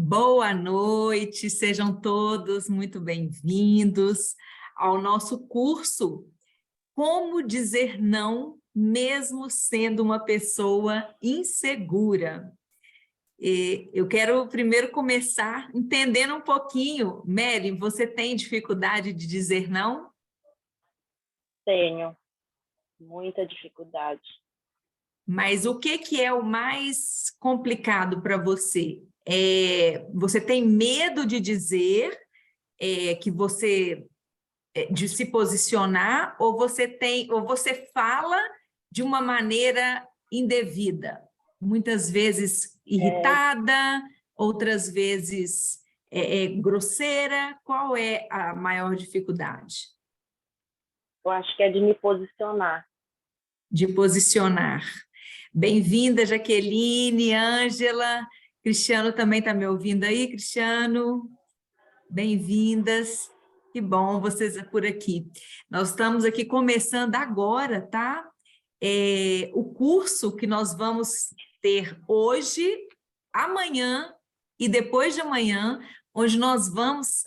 Boa noite, sejam todos muito bem-vindos ao nosso curso Como Dizer Não, mesmo sendo uma pessoa insegura. Eu quero primeiro começar entendendo um pouquinho. Mary, você tem dificuldade de dizer não? Tenho muita dificuldade. Mas o que é o mais complicado para você? Você tem medo de dizer que você de se posicionar, ou você fala de uma maneira indevida, muitas vezes irritada, outras vezes grosseira? Qual é a maior dificuldade? Eu acho que é de me posicionar. De posicionar. Bem-vinda, Jaqueline, Ângela, Cristiano também está me ouvindo aí, Cristiano? Bem-vindas, que bom vocês por aqui. Nós estamos aqui começando agora, tá? O curso que nós vamos ter hoje, amanhã e depois de amanhã, onde nós vamos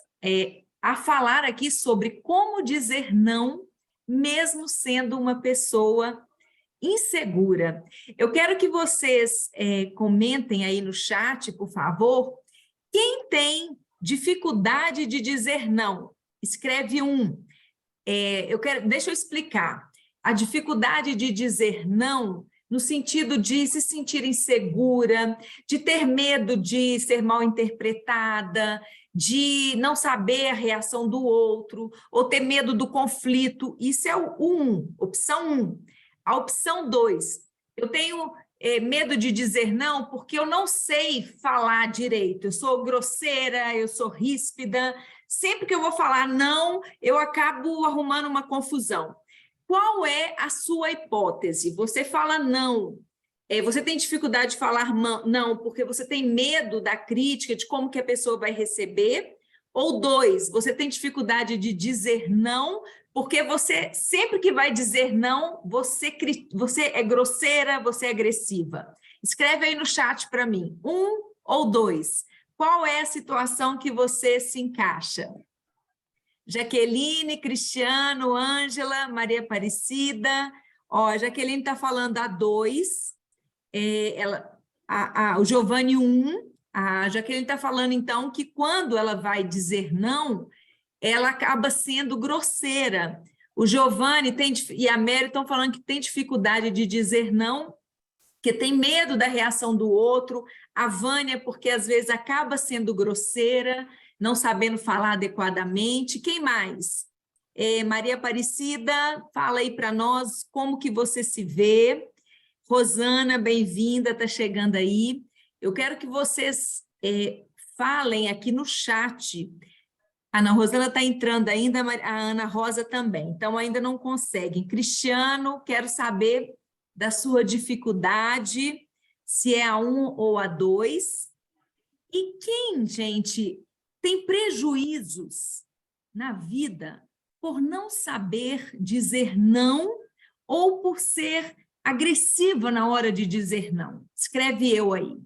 a falar aqui sobre como dizer não, mesmo sendo uma pessoa insegura. Eu quero que vocês comentem aí no chat, por favor, quem tem dificuldade de dizer não? Escreve um. Deixa eu explicar. A dificuldade de dizer não, no sentido de se sentir insegura, de ter medo de ser mal interpretada, de não saber a reação do outro, ou ter medo do conflito. Isso é opção 1. A opção 2, eu tenho medo de dizer não porque eu não sei falar direito, eu sou grosseira, eu sou ríspida, sempre que eu vou falar não, eu acabo arrumando uma confusão. Qual é a sua hipótese? Você fala não, você tem dificuldade de falar não porque você tem medo da crítica, de como que a pessoa vai receber? Ou 2, você tem dificuldade de dizer não porque você, sempre que vai dizer não, você é grosseira, você é agressiva? Escreve aí no chat para mim, 1 ou 2. Qual é a situação que você se encaixa? Jaqueline, Cristiano, Ângela, Maria Aparecida. Ó, Jaqueline está falando a 2, o Giovanni 1. A Jaqueline está falando, então, que quando ela vai dizer não, ela acaba sendo grosseira. O Giovanni e a Mary estão falando que tem dificuldade de dizer não, que tem medo da reação do outro. A Vânia, porque às vezes acaba sendo grosseira, não sabendo falar adequadamente. Quem mais? Maria Aparecida, fala aí para nós como que você se vê. Rosana, bem-vinda, está chegando aí. Eu quero que vocês falem aqui no chat. A Ana Rosana está entrando ainda, a Ana Rosa também, então ainda não conseguem. Cristiano, quero saber da sua dificuldade, se é a 1 ou a 2. E quem, gente, tem prejuízos na vida por não saber dizer não ou por ser agressiva na hora de dizer não? Escreve eu aí.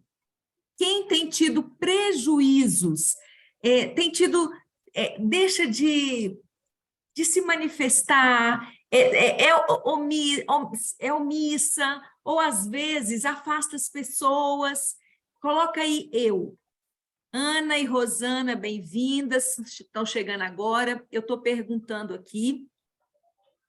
Quem tem tido prejuízos, tem tido deixa de se manifestar, é omissa, ou às vezes afasta as pessoas. Coloca aí eu. Ana e Rosana, bem-vindas, estão chegando agora. Eu estou perguntando aqui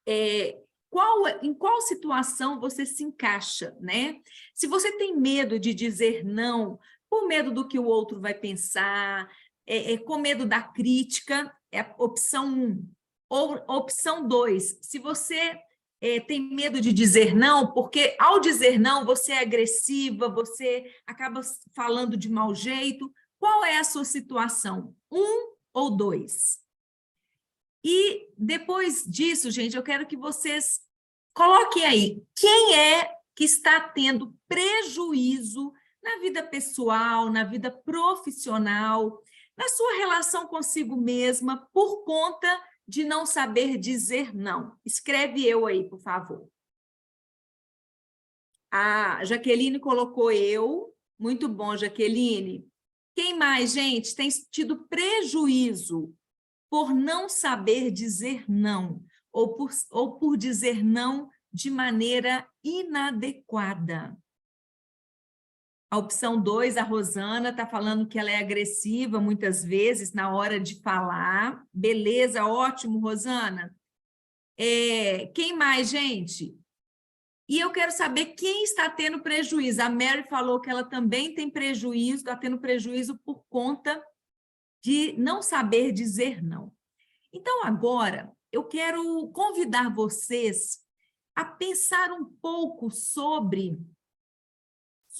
em qual situação você se encaixa, né? Se você tem medo de dizer não, por medo do que o outro vai pensar, com medo da crítica, é a opção 1. Ou opção 2, se você tem medo de dizer não, porque ao dizer não você é agressiva, você acaba falando de mau jeito. Qual é a sua situação? 1 ou 2? E depois disso, gente, eu quero que vocês coloquem aí quem é que está tendo prejuízo na vida pessoal, na vida profissional, na sua relação consigo mesma, por conta de não saber dizer não. Escreve eu aí, por favor. A Jaqueline colocou eu. Muito bom, Jaqueline. Quem mais, gente, tem tido prejuízo por não saber dizer não, ou por dizer não de maneira inadequada? A opção 2, a Rosana está falando que ela é agressiva muitas vezes na hora de falar. Beleza, ótimo, Rosana. Quem mais, gente? E eu quero saber quem está tendo prejuízo. A Mary falou que ela também tem prejuízo, está tendo prejuízo por conta de não saber dizer não. Então, agora, eu quero convidar vocês a pensar um pouco sobre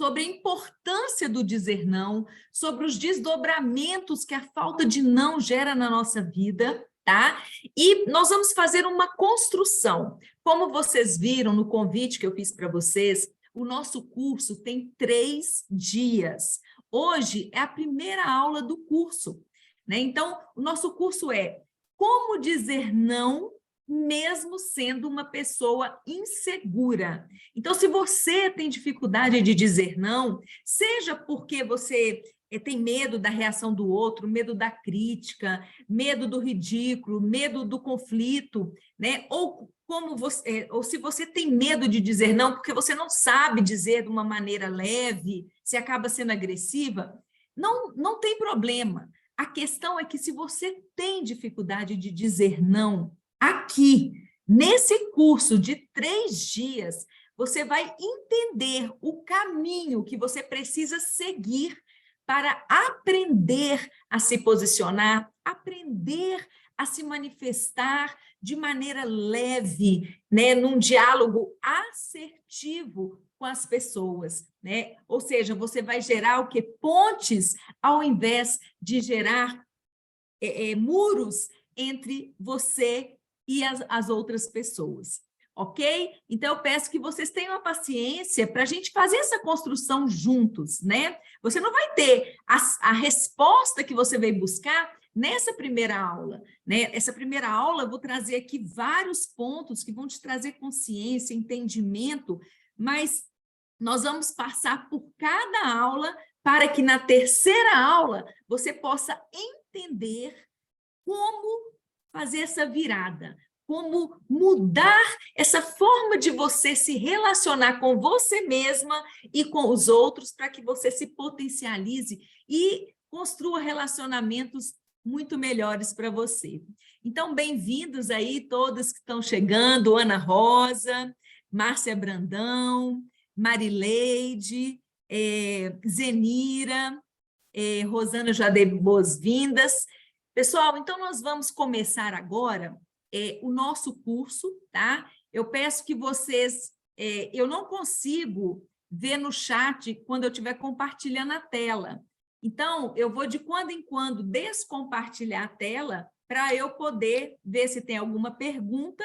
a importância do dizer não, sobre os desdobramentos que a falta de não gera na nossa vida, tá? E nós vamos fazer uma construção. Como vocês viram no convite que eu fiz para vocês, o nosso curso tem 3 dias. Hoje é a primeira aula do curso, né? Então, o nosso curso é como dizer não mesmo sendo uma pessoa insegura. Então, se você tem dificuldade de dizer não, seja porque você tem medo da reação do outro, medo da crítica, medo do ridículo, medo do conflito, né? Ou se você tem medo de dizer não porque você não sabe dizer de uma maneira leve, se acaba sendo agressiva, não tem problema. A questão é que se você tem dificuldade de dizer não, aqui, nesse curso de 3 dias, você vai entender o caminho que você precisa seguir para aprender a se posicionar, aprender a se manifestar de maneira leve, né, num diálogo assertivo com as pessoas, né? Ou seja, você vai gerar o quê? Pontes, ao invés de gerar muros entre você e as outras pessoas, ok? Então, eu peço que vocês tenham a paciência para a gente fazer essa construção juntos, né? Você não vai ter a resposta que você veio buscar nessa primeira aula, né? Essa primeira aula, eu vou trazer aqui vários pontos que vão te trazer consciência, entendimento, mas nós vamos passar por cada aula para que na terceira aula você possa entender como fazer essa virada, como mudar essa forma de você se relacionar com você mesma e com os outros para que você se potencialize e construa relacionamentos muito melhores para você. Então, bem-vindos aí todos que estão chegando, Ana Rosa, Márcia Brandão, Marileide, Zenira, Rosana, já dei boas-vindas. Pessoal, então nós vamos começar agora o nosso curso, tá? Eu peço que vocês... eu não consigo ver no chat quando eu estiver compartilhando a tela. Então, eu vou de quando em quando descompartilhar a tela para eu poder ver se tem alguma pergunta,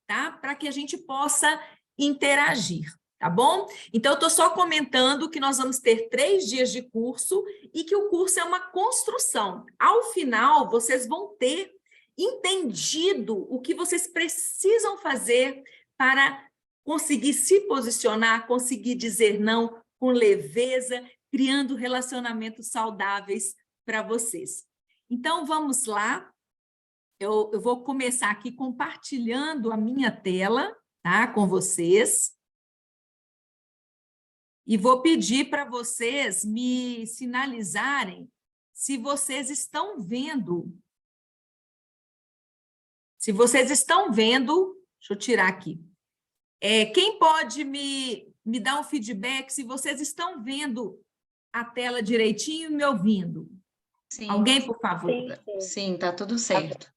tá? Para que a gente possa interagir. Tá bom? Então, eu estou só comentando que nós vamos ter 3 dias de curso e que o curso é uma construção. Ao final, vocês vão ter entendido o que vocês precisam fazer para conseguir se posicionar, conseguir dizer não com leveza, criando relacionamentos saudáveis para vocês. Então, vamos lá. Eu vou começar aqui compartilhando a minha tela, tá? Com vocês. E vou pedir para vocês me sinalizarem se vocês estão vendo. Se vocês estão vendo, deixa eu tirar aqui. Quem pode me dar um feedback se vocês estão vendo a tela direitinho e me ouvindo? Sim. Alguém, por favor? Sim, está tudo certo.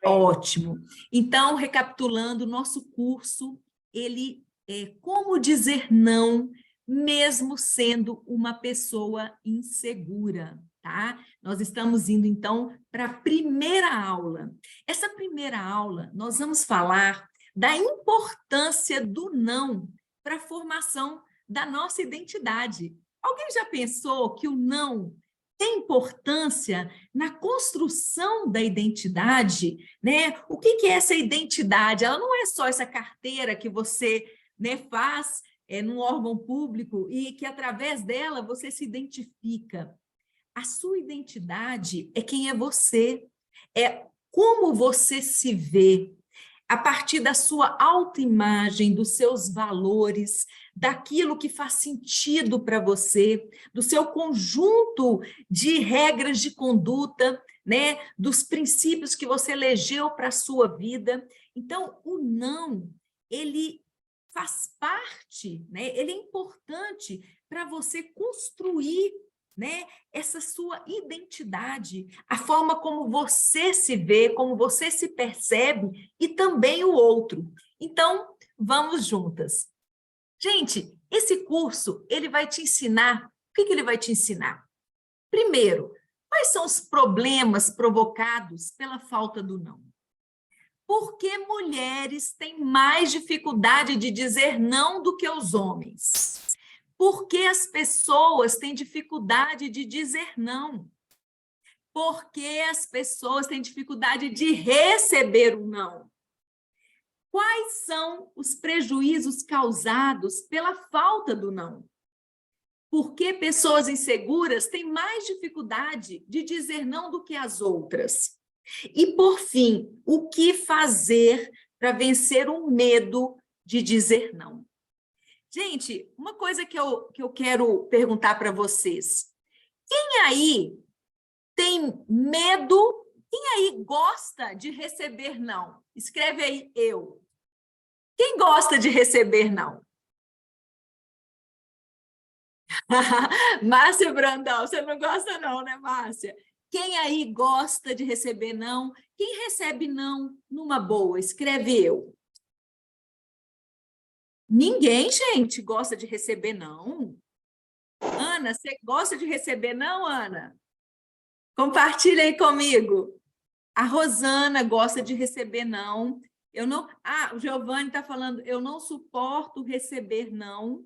Ótimo. Então, recapitulando, nosso curso, ele é como dizer não, mesmo sendo uma pessoa insegura, tá? Nós estamos indo, então, para a primeira aula. Essa primeira aula, nós vamos falar da importância do não para a formação da nossa identidade. Alguém já pensou que o não tem importância na construção da identidade, né? O que é essa identidade? Ela não é só essa carteira que você, né, faz num órgão público e que, através dela, você se identifica. A sua identidade é quem é você, é como você se vê, a partir da sua autoimagem, dos seus valores, daquilo que faz sentido para você, do seu conjunto de regras de conduta, né, dos princípios que você elegeu para a sua vida. Então, o não, ele faz parte, né, ele é importante para você construir, né, essa sua identidade, a forma como você se vê, como você se percebe e também o outro. Então, vamos juntas. Gente, esse curso, ele vai te ensinar, o que ele vai te ensinar? Primeiro, quais são os problemas provocados pela falta do não? Por que mulheres têm mais dificuldade de dizer não do que os homens? Por que as pessoas têm dificuldade de dizer não? Por que as pessoas têm dificuldade de receber o não? Quais são os prejuízos causados pela falta do não? Por que pessoas inseguras têm mais dificuldade de dizer não do que as outras? E, por fim, o que fazer para vencer o medo de dizer não? Gente, uma coisa que eu quero perguntar para vocês. Quem aí tem medo? Quem aí gosta de receber não? Escreve aí, eu. Quem gosta de receber não? Márcia Brandão, você não gosta não, né, Márcia? Quem aí gosta de receber não? Quem recebe não numa boa? Escreve eu. Ninguém, gente, gosta de receber não. Ana, você gosta de receber não, Ana? Compartilha aí comigo. A Rosana gosta de receber não. Eu não. Ah, o Giovanni está falando, eu não suporto receber não.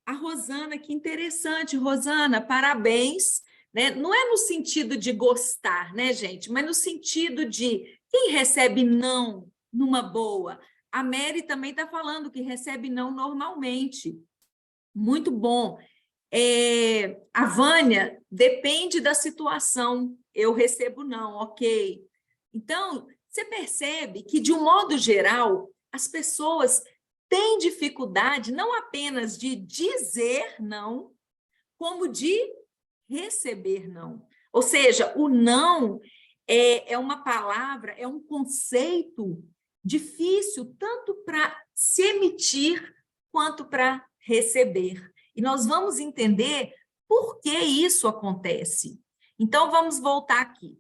A Rosana, que interessante, Rosana, parabéns. Né? Não é no sentido de gostar, né, gente? Mas no sentido de quem recebe não numa boa. A Mary também está falando que recebe não normalmente. Muito bom. A Vânia, depende da situação. Eu recebo não, ok. Então, você percebe que, de um modo geral, as pessoas têm dificuldade não apenas de dizer não, como de receber não. Ou seja, o não é uma palavra, é um conceito difícil tanto para se emitir quanto para receber. E nós vamos entender por que isso acontece. Então, vamos voltar aqui.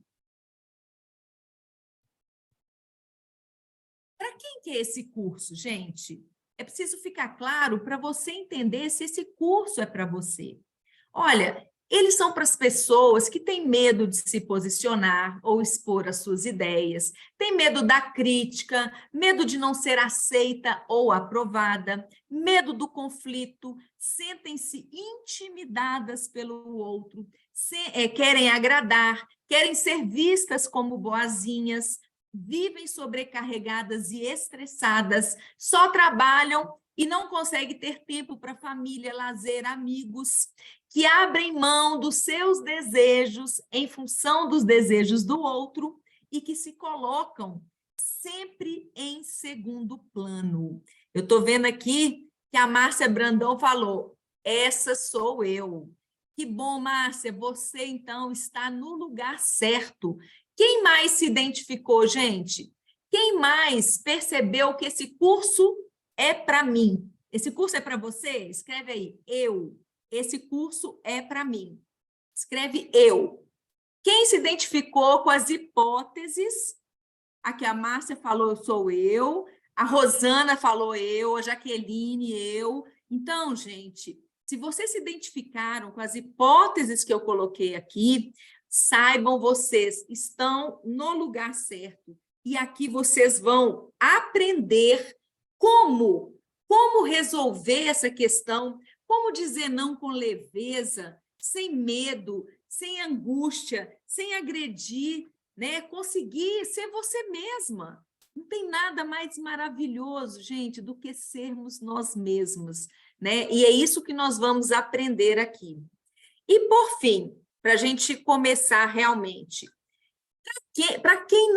Para quem que é esse curso, gente? É preciso ficar claro para você entender se esse curso é para você. Olha, eles são para as pessoas que têm medo de se posicionar ou expor as suas ideias, têm medo da crítica, medo de não ser aceita ou aprovada, medo do conflito, sentem-se intimidadas pelo outro, querem agradar, querem ser vistas como boazinhas, vivem sobrecarregadas e estressadas, só trabalham e não conseguem ter tempo para família, lazer, amigos, que abrem mão dos seus desejos em função dos desejos do outro e que se colocam sempre em segundo plano. Eu estou vendo aqui que a Márcia Brandão falou, essa sou eu. Que bom, Márcia, você então está no lugar certo. Quem mais se identificou, gente? Quem mais percebeu que esse curso é para mim? Esse curso é para você? Escreve aí, eu. Esse curso é para mim. Escreve eu. Quem se identificou com as hipóteses? Aqui a Márcia falou, sou eu. A Rosana falou eu. A Jaqueline, eu. Então, gente, se vocês se identificaram com as hipóteses que eu coloquei aqui, saibam, vocês estão no lugar certo. E aqui vocês vão aprender como resolver essa questão, como dizer não com leveza, sem medo, sem angústia, sem agredir, né? Conseguir ser você mesma. Não tem nada mais maravilhoso, gente, do que sermos nós mesmos, né? E é isso que nós vamos aprender aqui. E, por fim, para a gente começar realmente. Para quem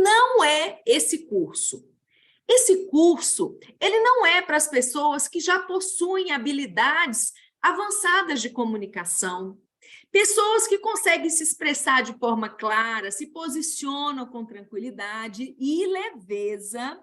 não é esse curso? Esse curso, ele não é para as pessoas que já possuem habilidades avançadas de comunicação, pessoas que conseguem se expressar de forma clara, se posicionam com tranquilidade e leveza,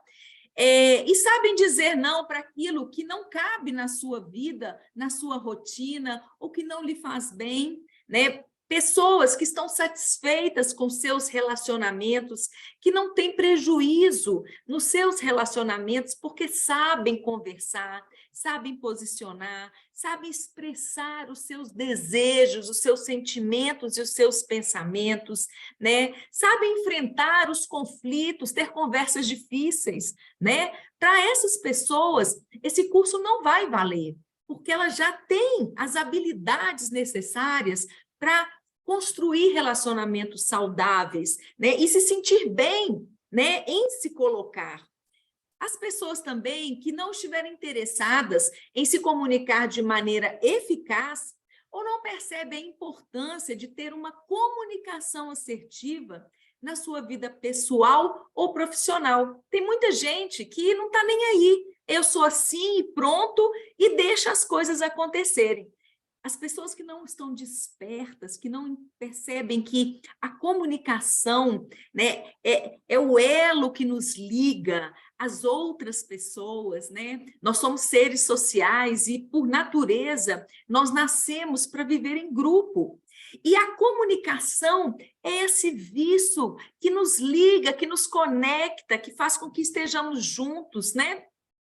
e sabem dizer não para aquilo que não cabe na sua vida, na sua rotina, ou que não lhe faz bem, né? Pessoas que estão satisfeitas com seus relacionamentos, que não têm prejuízo nos seus relacionamentos, porque sabem conversar, sabem posicionar, sabem expressar os seus desejos, os seus sentimentos e os seus pensamentos, né? Sabem enfrentar os conflitos, ter conversas difíceis, né? Para essas pessoas, esse curso não vai valer, porque elas já têm as habilidades necessárias para construir relacionamentos saudáveis, né? E se sentir bem, né? Em se colocar. As pessoas também que não estiverem interessadas em se comunicar de maneira eficaz ou não percebem a importância de ter uma comunicação assertiva na sua vida pessoal ou profissional. Tem muita gente que não está nem aí. Eu sou assim e pronto, e deixa as coisas acontecerem. As pessoas que não estão despertas, que não percebem que a comunicação, né, é o elo que nos liga às outras pessoas, né? Nós somos seres sociais e, por natureza, nós nascemos para viver em grupo. E a comunicação é esse vício que nos liga, que nos conecta, que faz com que estejamos juntos, né?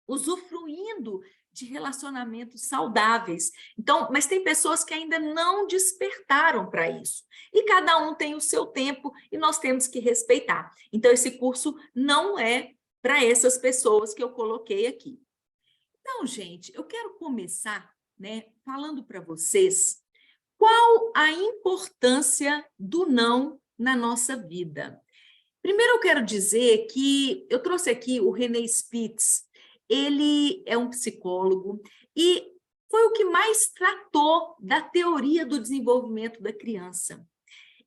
Usufruindo de relacionamentos saudáveis. Então, mas tem pessoas que ainda não despertaram para isso. E cada um tem o seu tempo e nós temos que respeitar. Então, esse curso não é para essas pessoas que eu coloquei aqui. Então, gente, eu quero começar, né, falando para vocês qual a importância do não na nossa vida. Primeiro, eu quero dizer que eu trouxe aqui o René Spitz. Ele é um psicólogo e foi o que mais tratou da teoria do desenvolvimento da criança.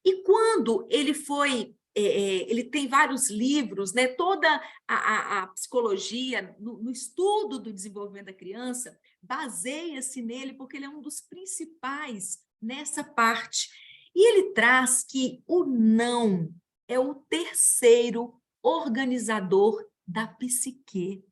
E quando ele foi, ele tem vários livros, né? Toda a psicologia no estudo do desenvolvimento da criança baseia-se nele, porque ele é um dos principais nessa parte. E ele traz que o não é o terceiro organizador da psique.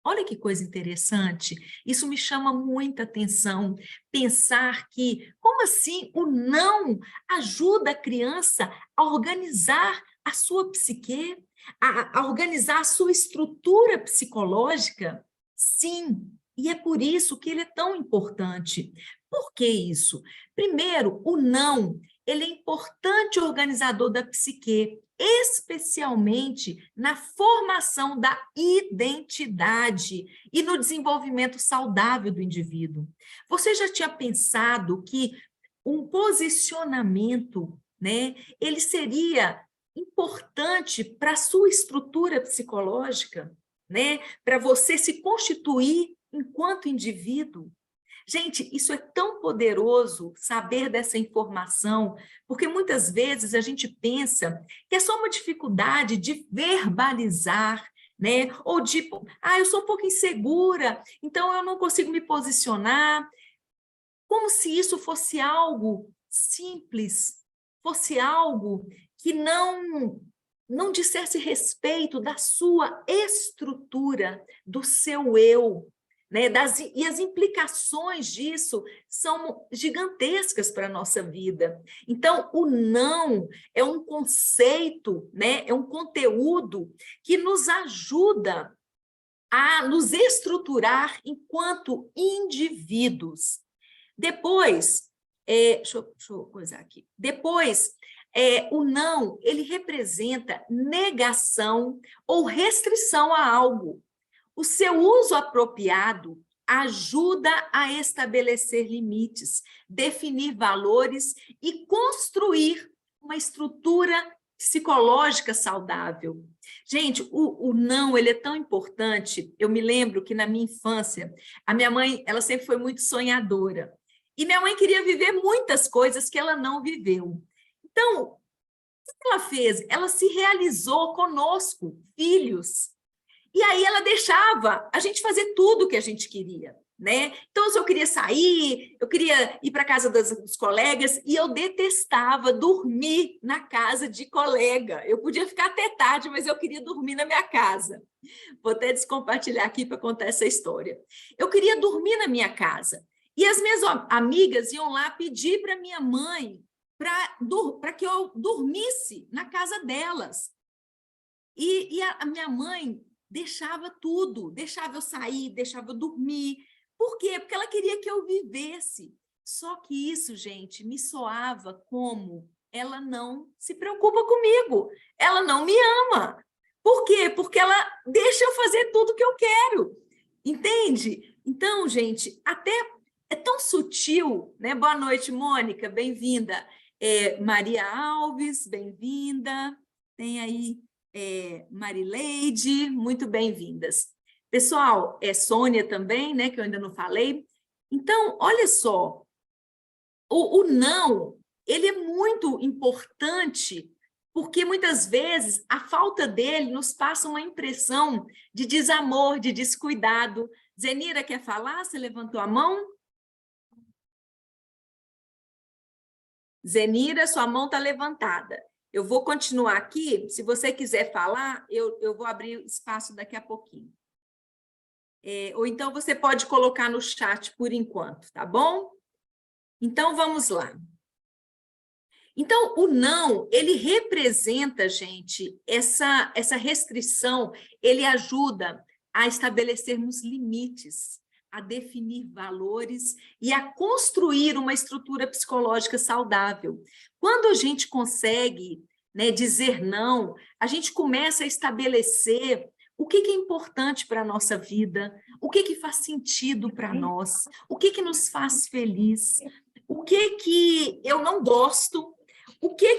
Olha que coisa interessante, isso me chama muita atenção, pensar que, como assim, o não ajuda a criança a organizar a sua psique, a organizar a sua estrutura psicológica? Sim, e é por isso que ele é tão importante. Por que isso? Primeiro, o não, ele é importante organizador da psique, especialmente na formação da identidade e no desenvolvimento saudável do indivíduo. Você já tinha pensado que um posicionamento, né, ele seria importante para a sua estrutura psicológica, né, para você se constituir enquanto indivíduo? Gente, isso é tão poderoso, saber dessa informação, porque muitas vezes a gente pensa que é só uma dificuldade de verbalizar, né? Ou de, eu sou um pouco insegura, então eu não consigo me posicionar. Como se isso fosse algo simples, fosse algo que não dissesse respeito da sua estrutura, do seu eu, né? E as implicações disso são gigantescas para a nossa vida. Então, o não é um conceito, né? É um conteúdo que nos ajuda a nos estruturar enquanto indivíduos. Depois, deixa eu coisar aqui. Depois, o não, ele representa negação ou restrição a algo. O seu uso apropriado ajuda a estabelecer limites, definir valores e construir uma estrutura psicológica saudável. Gente, o não, ele é tão importante. Eu me lembro que na minha infância, a minha mãe, ela sempre foi muito sonhadora. E minha mãe queria viver muitas coisas que ela não viveu. Então, o que ela fez? Ela se realizou conosco, filhos. E aí ela deixava a gente fazer tudo o que a gente queria, né? Então, se eu queria sair, eu queria ir para a casa dos colegas, e eu detestava dormir na casa de colega. Eu podia ficar até tarde, mas eu queria dormir na minha casa. Vou até descompartilhar aqui para contar essa história. Eu queria dormir na minha casa. E as minhas amigas iam lá pedir para minha mãe para que eu dormisse na casa delas. E a minha mãe deixava tudo, deixava eu sair, deixava eu dormir. Por quê? Porque ela queria que eu vivesse. Só que isso, gente, me soava como ela não se preocupa comigo, ela não me ama. Por quê? Porque ela deixa eu fazer tudo que eu quero. Entende? Então, gente, até é tão sutil, né? Boa noite, Mônica, bem-vinda. Maria Alves, bem-vinda. Tem aí Marileide, muito bem-vindas. Pessoal, Sônia também, né, que eu ainda não falei. Então, olha só, o não, ele é muito importante, porque muitas vezes a falta dele nos passa uma impressão de desamor, de descuidado. Zenira, quer falar? Você levantou a mão? Zenira, sua mão está levantada. Eu vou continuar aqui. Se você quiser falar, eu vou abrir espaço daqui a pouquinho. Ou então você pode colocar no chat por enquanto, tá bom? Então, vamos lá. Então, o não, ele representa, gente, essa restrição, ele ajuda a estabelecermos limites, a definir valores e a construir uma estrutura psicológica saudável. Quando a gente consegue, né, dizer não, a gente começa a estabelecer o que é importante para a nossa vida, o que faz sentido para nós, o que nos faz feliz, o que eu não gosto, o que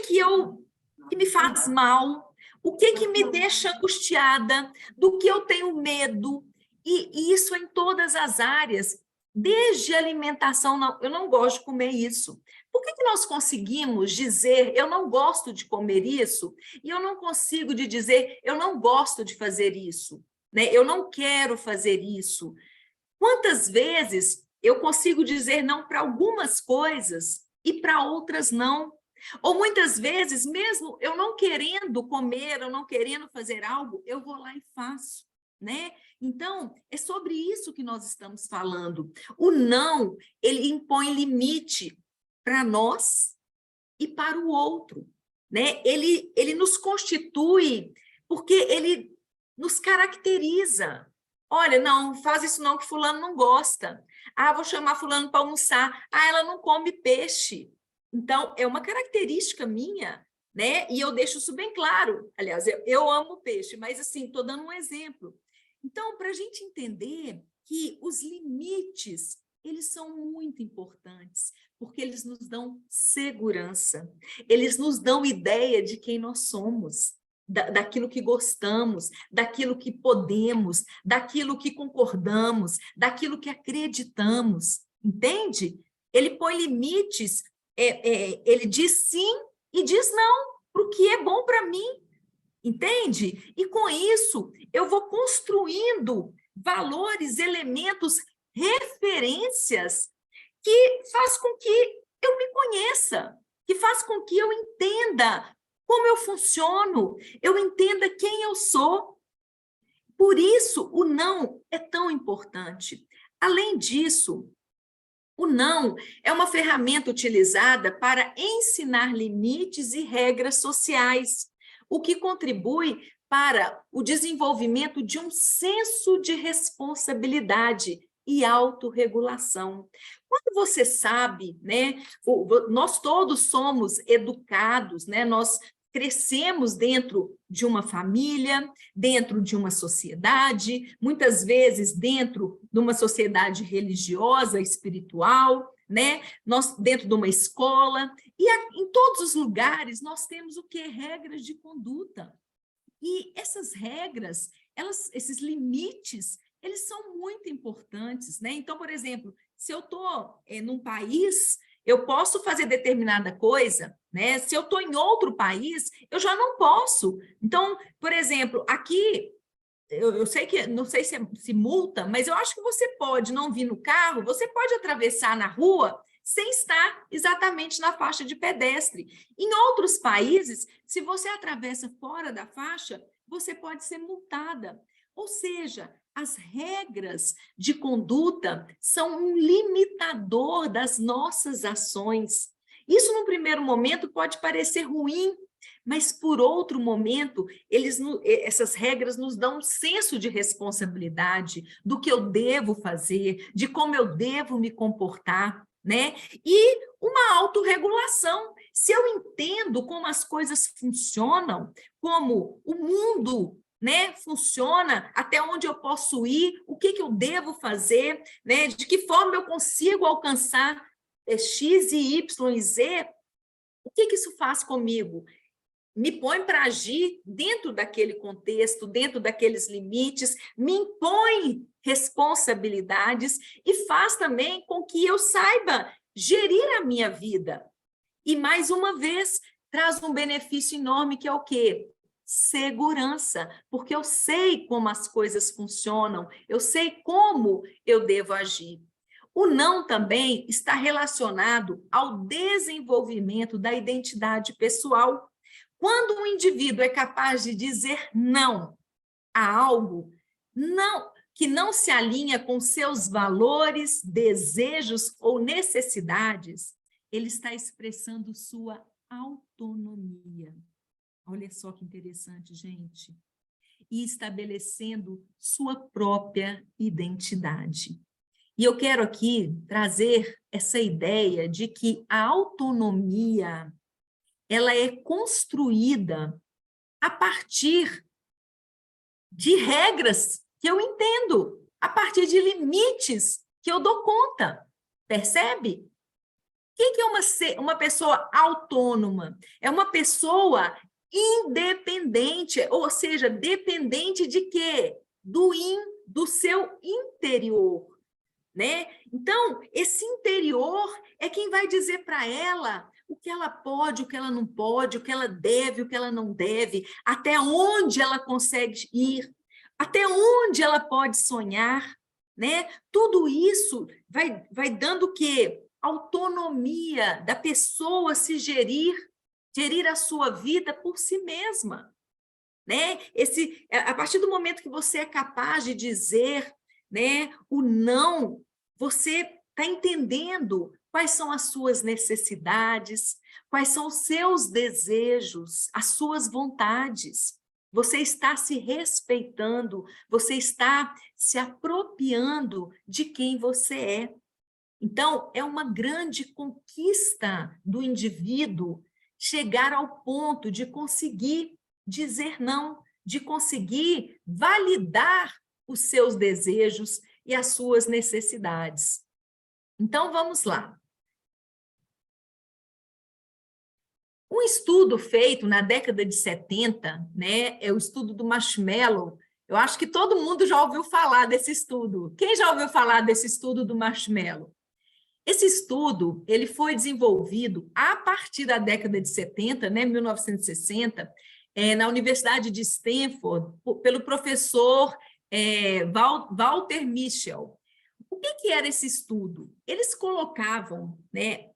me faz mal, o que me deixa angustiada, do que eu tenho medo, e isso em todas as áreas, desde a alimentação, não, eu não gosto de comer isso. Por que nós conseguimos dizer, eu não gosto de comer isso, e eu não consigo de dizer, eu não gosto de fazer isso, né? Eu não quero fazer isso. Quantas vezes eu consigo dizer não para algumas coisas e para outras não? Ou muitas vezes, mesmo eu não querendo comer, eu não querendo fazer algo, eu vou lá e faço, né? Então, é sobre isso que nós estamos falando. O não, ele impõe limite para nós e para o outro, né? Ele nos constitui porque ele nos caracteriza. Olha, não, faz isso não, que fulano não gosta. Ah, vou chamar fulano para almoçar. Ah, ela não come peixe. Então, é uma característica minha, né? E eu deixo isso bem claro. Aliás, eu amo peixe, mas assim, estou dando um exemplo. Então, para a gente entender que os limites, eles são muito importantes, porque eles nos dão segurança, eles nos dão ideia de quem nós somos, daquilo que gostamos, daquilo que podemos, daquilo que concordamos, daquilo que acreditamos, entende? Ele põe limites, ele diz sim e diz não para o que é bom para mim, entende? E com isso, eu vou construindo valores, elementos, referências que faz com que eu me conheça, que faz com que eu entenda como eu funciono, eu entenda quem eu sou. Por isso, o não é tão importante. Além disso, o não é uma ferramenta utilizada para ensinar limites e regras sociais, o que contribui para o desenvolvimento de um senso de responsabilidade e autorregulação. Quando você sabe, né, nós todos somos educados, né, nós crescemos dentro de uma família, dentro de uma sociedade, muitas vezes dentro de uma sociedade religiosa, espiritual, né? Nós dentro de uma escola, e em todos os lugares nós temos o que? Regras de conduta. E essas regras, esses limites, eles são muito importantes, né? Então, por exemplo, se eu estou num país, eu posso fazer determinada coisa, né? Se eu estou em outro país, eu já não posso. Então, por exemplo, aqui, eu sei que, não sei se multa, mas eu acho que você pode não vir no carro, você pode atravessar na rua sem estar exatamente na faixa de pedestre. Em outros países, se você atravessa fora da faixa, você pode ser multada. Ou seja, as regras de conduta são um limitador das nossas ações. Isso, no primeiro momento, pode parecer ruim, mas, por outro momento, essas regras nos dão um senso de responsabilidade do que eu devo fazer, de como eu devo me comportar, né? E uma autorregulação. Se eu entendo como as coisas funcionam, como o mundo, né, funciona, até onde eu posso ir, o que eu devo fazer, né, de que forma eu consigo alcançar X e Y e Z, o que isso faz comigo? Me põe para agir dentro daquele contexto, dentro daqueles limites, me impõe responsabilidades e faz também com que eu saiba gerir a minha vida. E, mais uma vez, traz um benefício enorme, que é o quê? Segurança, porque eu sei como as coisas funcionam, eu sei como eu devo agir. O não também está relacionado ao desenvolvimento da identidade pessoal. Quando um indivíduo é capaz de dizer não a algo que não se alinha com seus valores, desejos ou necessidades, ele está expressando sua autonomia. Olha só que interessante, gente. E estabelecendo sua própria identidade. E eu quero aqui trazer essa ideia de que a autonomia ela é construída a partir de regras que eu entendo, a partir de limites que eu dou conta. Percebe? O que é uma pessoa autônoma? É uma pessoa independente, ou seja, dependente de quê? Do seu interior, né? Então, esse interior é quem vai dizer para ela o que ela pode, o que ela não pode, o que ela deve, o que ela não deve, até onde ela consegue ir, até onde ela pode sonhar, né? Tudo isso vai dando o quê? Autonomia da pessoa se gerir a sua vida por si mesma, né? A partir do momento que você é capaz de dizer, né, o não, você está entendendo quais são as suas necessidades, quais são os seus desejos, as suas vontades. Você está se respeitando, você está se apropriando de quem você é. Então, é uma grande conquista do indivíduo chegar ao ponto de conseguir dizer não, de conseguir validar os seus desejos e as suas necessidades. Então, vamos lá. Um estudo feito na década de 70, né, é o estudo do Marshmallow. Eu acho que todo mundo já ouviu falar desse estudo. Quem já ouviu falar desse estudo do Marshmallow? Esse estudo ele foi desenvolvido a partir da década de 70, né, 1960, na Universidade de Stanford, pelo professor Walter Mischel. O que era esse estudo? Eles colocavam, né,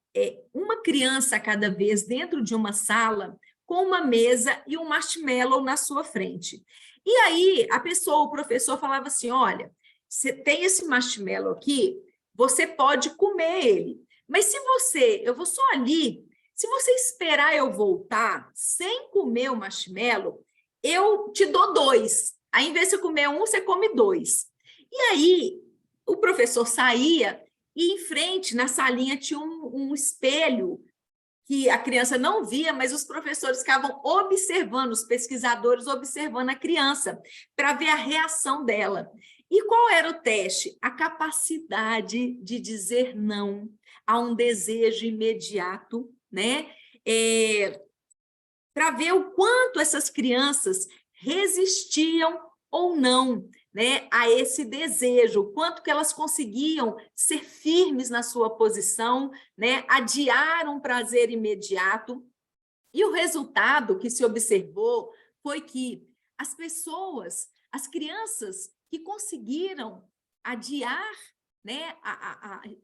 uma criança a cada vez dentro de uma sala com uma mesa e um marshmallow na sua frente. E aí o professor falava assim, olha, você tem esse marshmallow aqui, você pode comer ele, mas eu vou só ali, se você esperar eu voltar sem comer o marshmallow, eu te dou 2. Aí, em vez de você comer 1, você come 2. E aí, o professor saía e em frente, na salinha, tinha um espelho que a criança não via, mas os professores ficavam observando, os pesquisadores observando a criança, para ver a reação dela. E qual era o teste? A capacidade de dizer não a um desejo imediato, né? Para ver o quanto essas crianças resistiam ou não né, a esse desejo, o quanto que elas conseguiam ser firmes na sua posição, né, adiar um prazer imediato. E o resultado que se observou foi que as pessoas, as crianças que conseguiram adiar, né,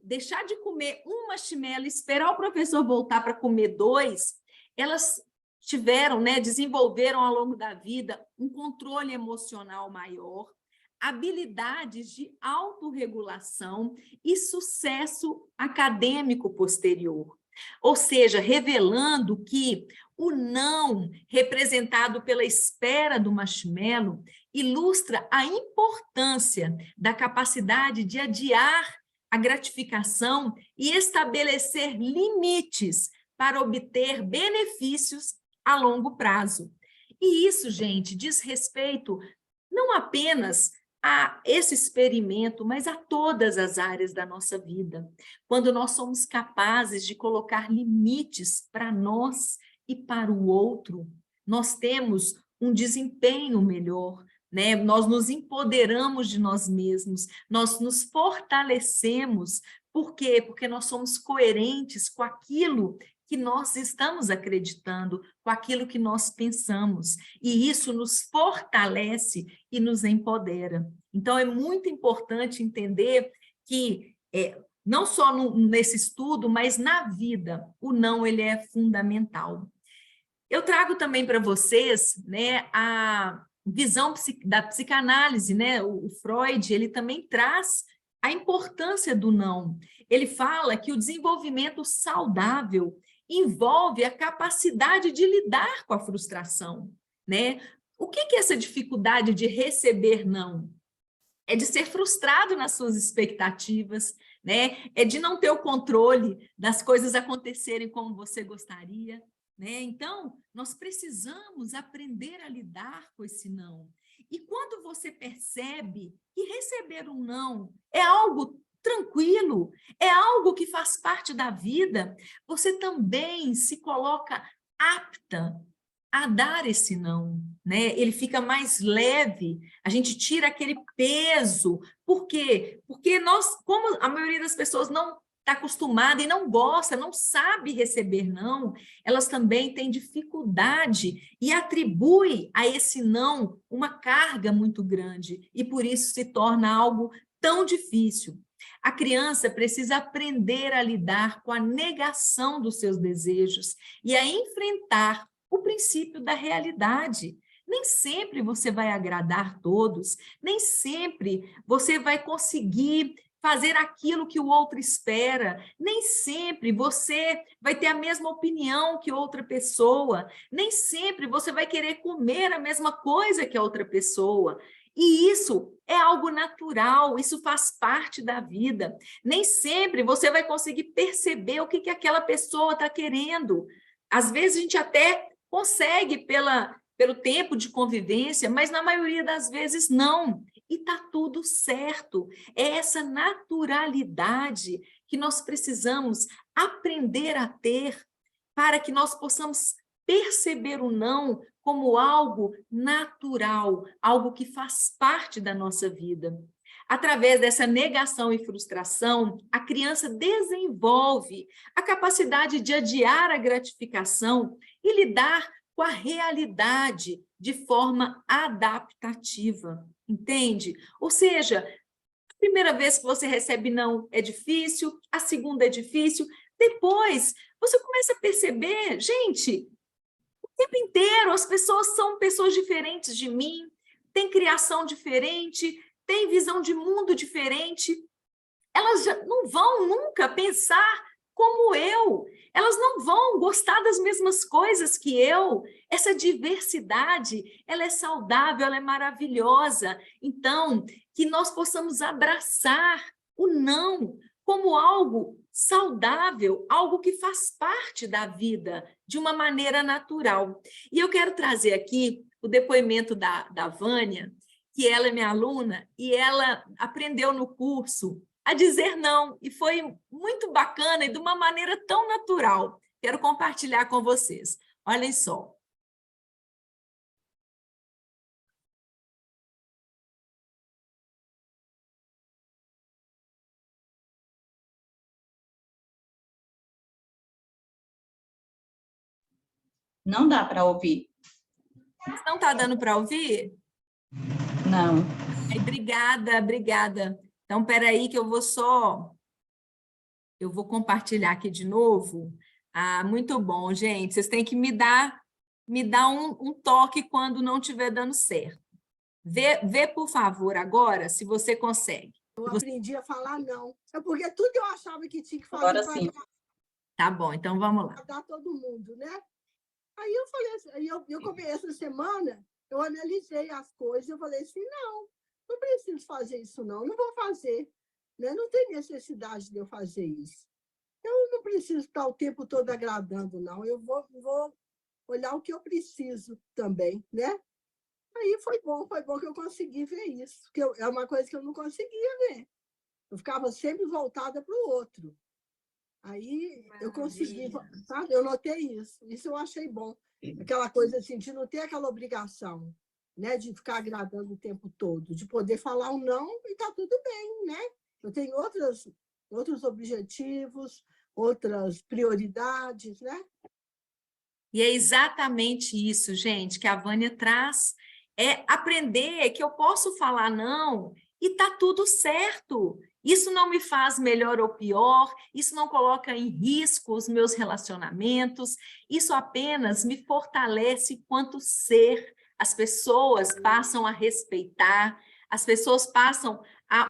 deixar de comer um marshmallow, esperar o professor voltar para comer 2, elas tiveram, né, desenvolveram ao longo da vida um controle emocional maior, habilidades de autorregulação e sucesso acadêmico posterior. Ou seja, revelando que o não, representado pela espera do marshmallow, ilustra a importância da capacidade de adiar a gratificação e estabelecer limites para obter benefícios a longo prazo. E isso, gente, diz respeito não apenas a esse experimento, mas a todas as áreas da nossa vida. Quando nós somos capazes de colocar limites para nós e para o outro, nós temos um desempenho melhor, né? Nós nos empoderamos de nós mesmos, nós nos fortalecemos. Por quê? Porque nós somos coerentes com aquilo que nós estamos acreditando, com aquilo que nós pensamos, e isso nos fortalece e nos empodera. Então, é muito importante entender que, não só nesse estudo, mas na vida, o não ele é fundamental. Eu trago também para vocês, né, a visão da psicanálise, né? O Freud, ele também traz a importância do não. Ele fala que o desenvolvimento saudável envolve a capacidade de lidar com a frustração, né? O que é essa dificuldade de receber não? É de ser frustrado nas suas expectativas, né? É de não ter o controle das coisas acontecerem como você gostaria, né? Então, nós precisamos aprender a lidar com esse não. E quando você percebe que receber um não é algo tranquilo, é algo que faz parte da vida, você também se coloca apta a dar esse não, né? Ele fica mais leve, a gente tira aquele peso. Por quê? Porque nós, como a maioria das pessoas não está acostumada e não gosta, não sabe receber não, elas também têm dificuldade e atribui a esse não uma carga muito grande e por isso se torna algo tão difícil. A criança precisa aprender a lidar com a negação dos seus desejos e a enfrentar o princípio da realidade. Nem sempre você vai agradar todos, nem sempre você vai conseguir fazer aquilo que o outro espera, nem sempre você vai ter a mesma opinião que outra pessoa, nem sempre você vai querer comer a mesma coisa que a outra pessoa. E isso é algo natural, isso faz parte da vida. Nem sempre você vai conseguir perceber o que aquela pessoa está querendo. Às vezes a gente até consegue pelo tempo de convivência, mas na maioria das vezes não. E está tudo certo. É essa naturalidade que nós precisamos aprender a ter para que nós possamos perceber o não como algo natural, algo que faz parte da nossa vida. Através dessa negação e frustração, a criança desenvolve a capacidade de adiar a gratificação e lidar com a realidade de forma adaptativa, entende? Ou seja, a primeira vez que você recebe não é difícil, a segunda é difícil, depois você começa a perceber, gente, o tempo inteiro as pessoas são pessoas diferentes de mim, têm criação diferente, têm visão de mundo diferente, elas já não vão nunca pensar como eu, elas não vão gostar das mesmas coisas que eu. Essa diversidade, ela é saudável, ela é maravilhosa. Então, que nós possamos abraçar o não como algo saudável, algo que faz parte da vida de uma maneira natural. E eu quero trazer aqui o depoimento da Vânia, que ela é minha aluna e ela aprendeu no curso a dizer não, e foi muito bacana e de uma maneira tão natural. Quero compartilhar com vocês. Olhem só. Não dá para ouvir. Não está dando para ouvir? Não. Ai, obrigada, obrigada. Então, espera aí que eu vou compartilhar aqui de novo. Ah, muito bom, gente. Vocês têm que me dar um toque quando não estiver dando certo. Vê, por favor, agora, se você consegue. Eu aprendi a falar não. É porque tudo eu achava que tinha que fazer Agora sim. Tá bom, então vamos lá. para dar todo mundo, né? Aí eu falei assim, aí eu comecei essa semana, eu analisei as coisas, eu falei assim, não preciso fazer isso não vou fazer, né? Não tem necessidade de eu fazer isso. Eu não preciso estar o tempo todo agradando, não. Eu vou olhar o que eu preciso também, né? Aí foi bom que eu consegui ver isso, que é uma coisa que eu não conseguia ver. Eu ficava sempre voltada para o outro. Aí eu consegui, sabe? Eu notei isso. Isso eu achei bom. Aquela coisa assim, de não ter aquela obrigação, né? De ficar agradando o tempo todo, de poder falar um não e está tudo bem, né? Eu tenho outros objetivos, outras prioridades, né? E é exatamente isso, gente, que a Vânia traz. É aprender que eu posso falar não e está tudo certo. Isso não me faz melhor ou pior, isso não coloca em risco os meus relacionamentos, isso apenas me fortalece enquanto ser. As pessoas passam a respeitar, as pessoas passam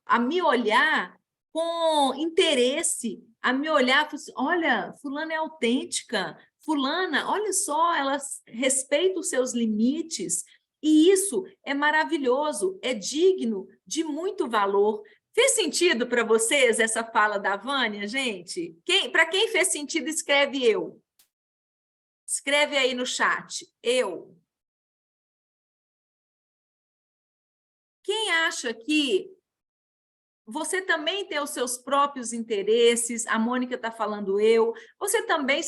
a me olhar com interesse, a me olhar, olha, fulana é autêntica, fulana, olha só, ela respeita os seus limites, e isso é maravilhoso, é digno de muito valor. Fez sentido para vocês essa fala da Vânia, gente? Para quem fez sentido, escreve eu. Escreve aí no chat, eu. Quem acha que você também tem os seus próprios interesses, a Mônica está falando eu, você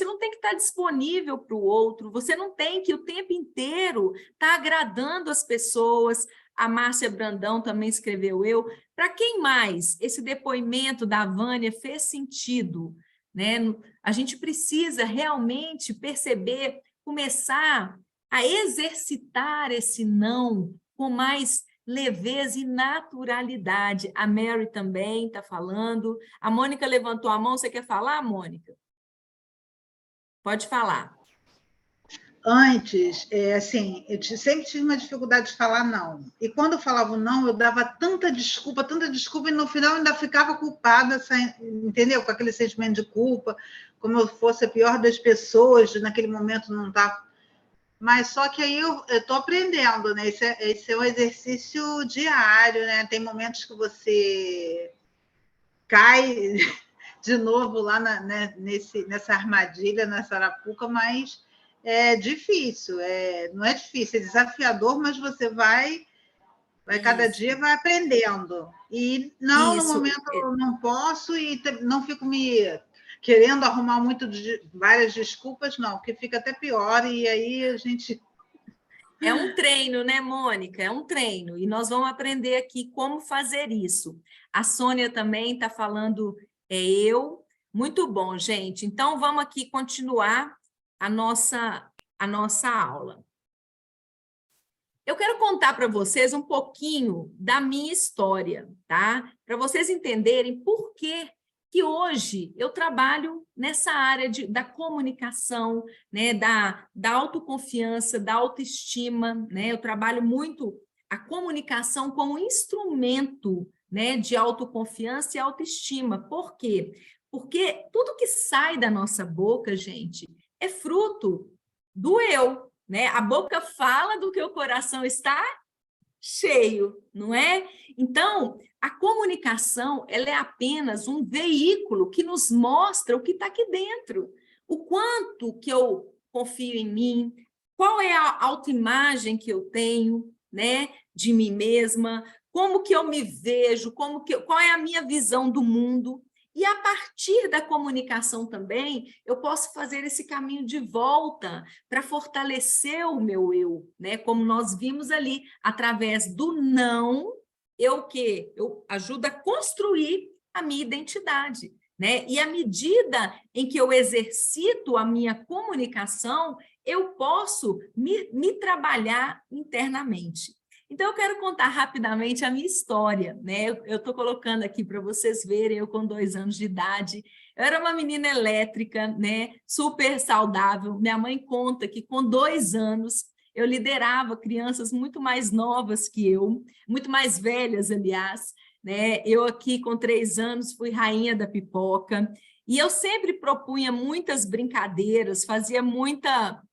não tem que estar disponível para o outro, você não tem que o tempo inteiro estar agradando as pessoas. A Márcia Brandão também escreveu eu. Para quem mais esse depoimento da Vânia fez sentido, né? A gente precisa realmente perceber, começar a exercitar esse não com mais leveza e naturalidade. A Mary também está falando. A Mônica levantou a mão. Você quer falar, Mônica? Pode falar. Antes, assim, eu sempre tive uma dificuldade de falar não. E quando eu falava não, eu dava tanta desculpa, e no final eu ainda ficava culpada, entendeu? Com aquele sentimento de culpa, como eu fosse a pior das pessoas, naquele momento não tá. Mas só que aí eu estou aprendendo, né? Esse é um exercício diário, né? Tem momentos que você cai de novo lá nessa armadilha, nessa arapuca, mas é difícil. Não é difícil, é desafiador, mas você vai cada dia vai aprendendo. E não, no momento eu não posso e não fico me querendo arrumar várias desculpas, não, porque fica até pior, e aí a gente... É um treino, né, Mônica? É um treino, e nós vamos aprender aqui como fazer isso. A Sônia também está falando, eu. Muito bom, gente. Então, vamos aqui continuar a nossa aula. Eu quero contar para vocês um pouquinho da minha história, tá? Para vocês entenderem por que hoje eu trabalho nessa área da comunicação, né? Da autoconfiança, da autoestima, né? Eu trabalho muito a comunicação como instrumento, né? De autoconfiança e autoestima. Por quê? Porque tudo que sai da nossa boca, gente, é fruto do eu, né? A boca fala do que o coração está cheio, não é? Então, a comunicação, ela é apenas um veículo que nos mostra o que está aqui dentro. O quanto que eu confio em mim, qual é a autoimagem que eu tenho, né, de mim mesma, como que eu me vejo, qual é a minha visão do mundo. E a partir da comunicação também, eu posso fazer esse caminho de volta para fortalecer o meu eu, né? Como nós vimos ali, através do não, eu ajudo a construir a minha identidade, né? E à medida em que eu exercito a minha comunicação, eu posso me trabalhar internamente. Então, eu quero contar rapidamente a minha história, né? Eu estou colocando aqui para vocês verem, eu com 2 anos de idade, eu era uma menina elétrica, né? Super saudável. Minha mãe conta que com 2 anos eu liderava crianças muito mais novas que eu, muito mais velhas, aliás, né? Eu aqui com 3 anos fui rainha da pipoca, e eu sempre propunha muitas brincadeiras, fazia muita...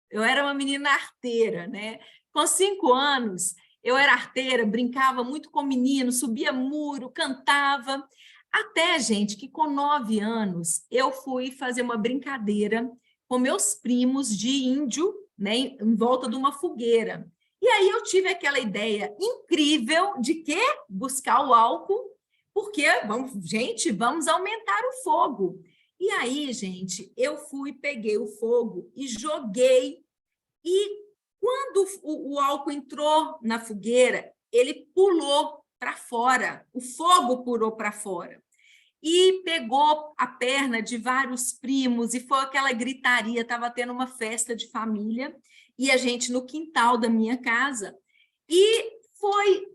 Eu era uma menina arteira, né? Com 5 anos, eu era arteira, brincava muito com meninos, subia muro, cantava. Até, gente, que com 9 anos, eu fui fazer uma brincadeira com meus primos de índio, né? Em volta de uma fogueira. E aí eu tive aquela ideia incrível de que buscar o álcool, porque, gente, vamos aumentar o fogo. E aí, gente, eu peguei o fogo e joguei. E quando o álcool entrou na fogueira, ele pulou para fora, o fogo pulou para fora. E pegou a perna de vários primos, e foi aquela gritaria, estava tendo uma festa de família, e a gente no quintal da minha casa, e foi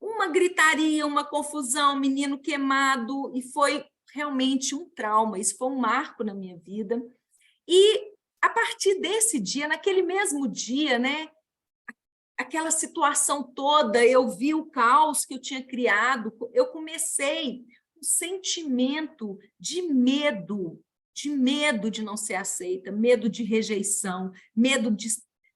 uma gritaria, uma confusão, menino queimado, e foi realmente um trauma, isso foi um marco na minha vida. E a partir desse dia, naquele mesmo dia, né, aquela situação toda, eu vi o caos que eu tinha criado, eu comecei um sentimento de medo de não ser aceita, medo de rejeição, medo de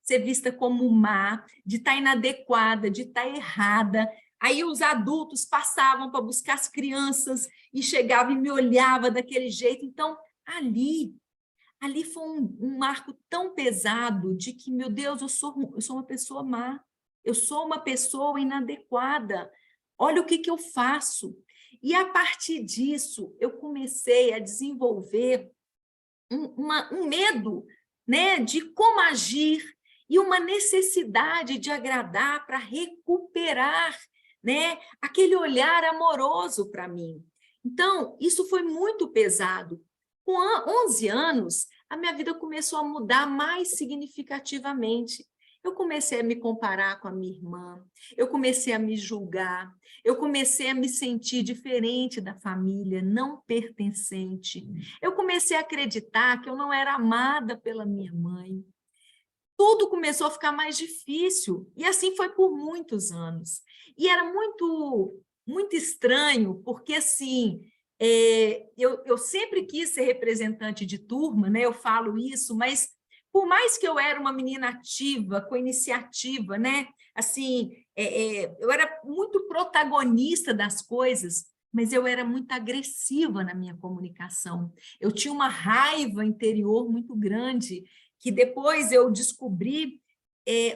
ser vista como má, de estar inadequada, de estar errada. Aí os adultos passavam para buscar as crianças e chegavam e me olhavam daquele jeito. Então, ali foi um marco tão pesado de que, meu Deus, eu sou uma pessoa má, eu sou uma pessoa inadequada, olha o que eu faço. E, a partir disso, eu comecei a desenvolver um medo, né, de como agir e uma necessidade de agradar para recuperar, né, aquele olhar amoroso para mim. Então, isso foi muito pesado. Com 11 anos, a minha vida começou a mudar mais significativamente. Eu comecei a me comparar com a minha irmã, eu comecei a me julgar, eu comecei a me sentir diferente da família, não pertencente. Eu comecei a acreditar que eu não era amada pela minha mãe. Tudo começou a ficar mais difícil, e assim foi por muitos anos. E era muito, muito estranho, porque assim... eu sempre quis ser representante de turma, né? Eu falo isso, mas por mais que eu era uma menina ativa, com iniciativa, né? Assim, eu era muito protagonista das coisas, mas eu era muito agressiva na minha comunicação. Eu tinha uma raiva interior muito grande, que depois eu descobri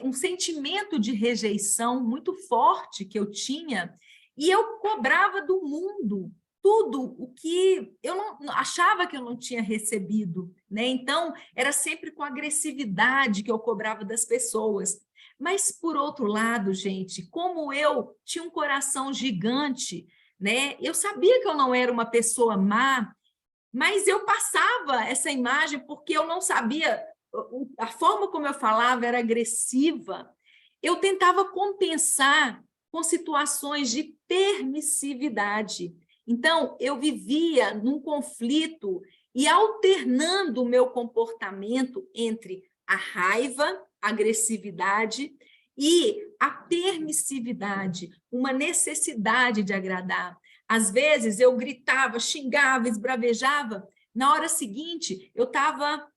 um sentimento de rejeição muito forte que eu tinha, e eu cobrava do mundo tudo o que eu não achava que eu não tinha recebido, né? Então, era sempre com agressividade que eu cobrava das pessoas. Mas, por outro lado, gente, como eu tinha um coração gigante, né? Eu sabia que eu não era uma pessoa má, mas eu passava essa imagem porque eu não sabia, a forma como eu falava era agressiva. Eu tentava compensar com situações de permissividade. Então, eu vivia num conflito e alternando o meu comportamento entre a raiva, a agressividade e a permissividade, uma necessidade de agradar. Às vezes, eu gritava, xingava, esbravejava. Na hora seguinte, eu estava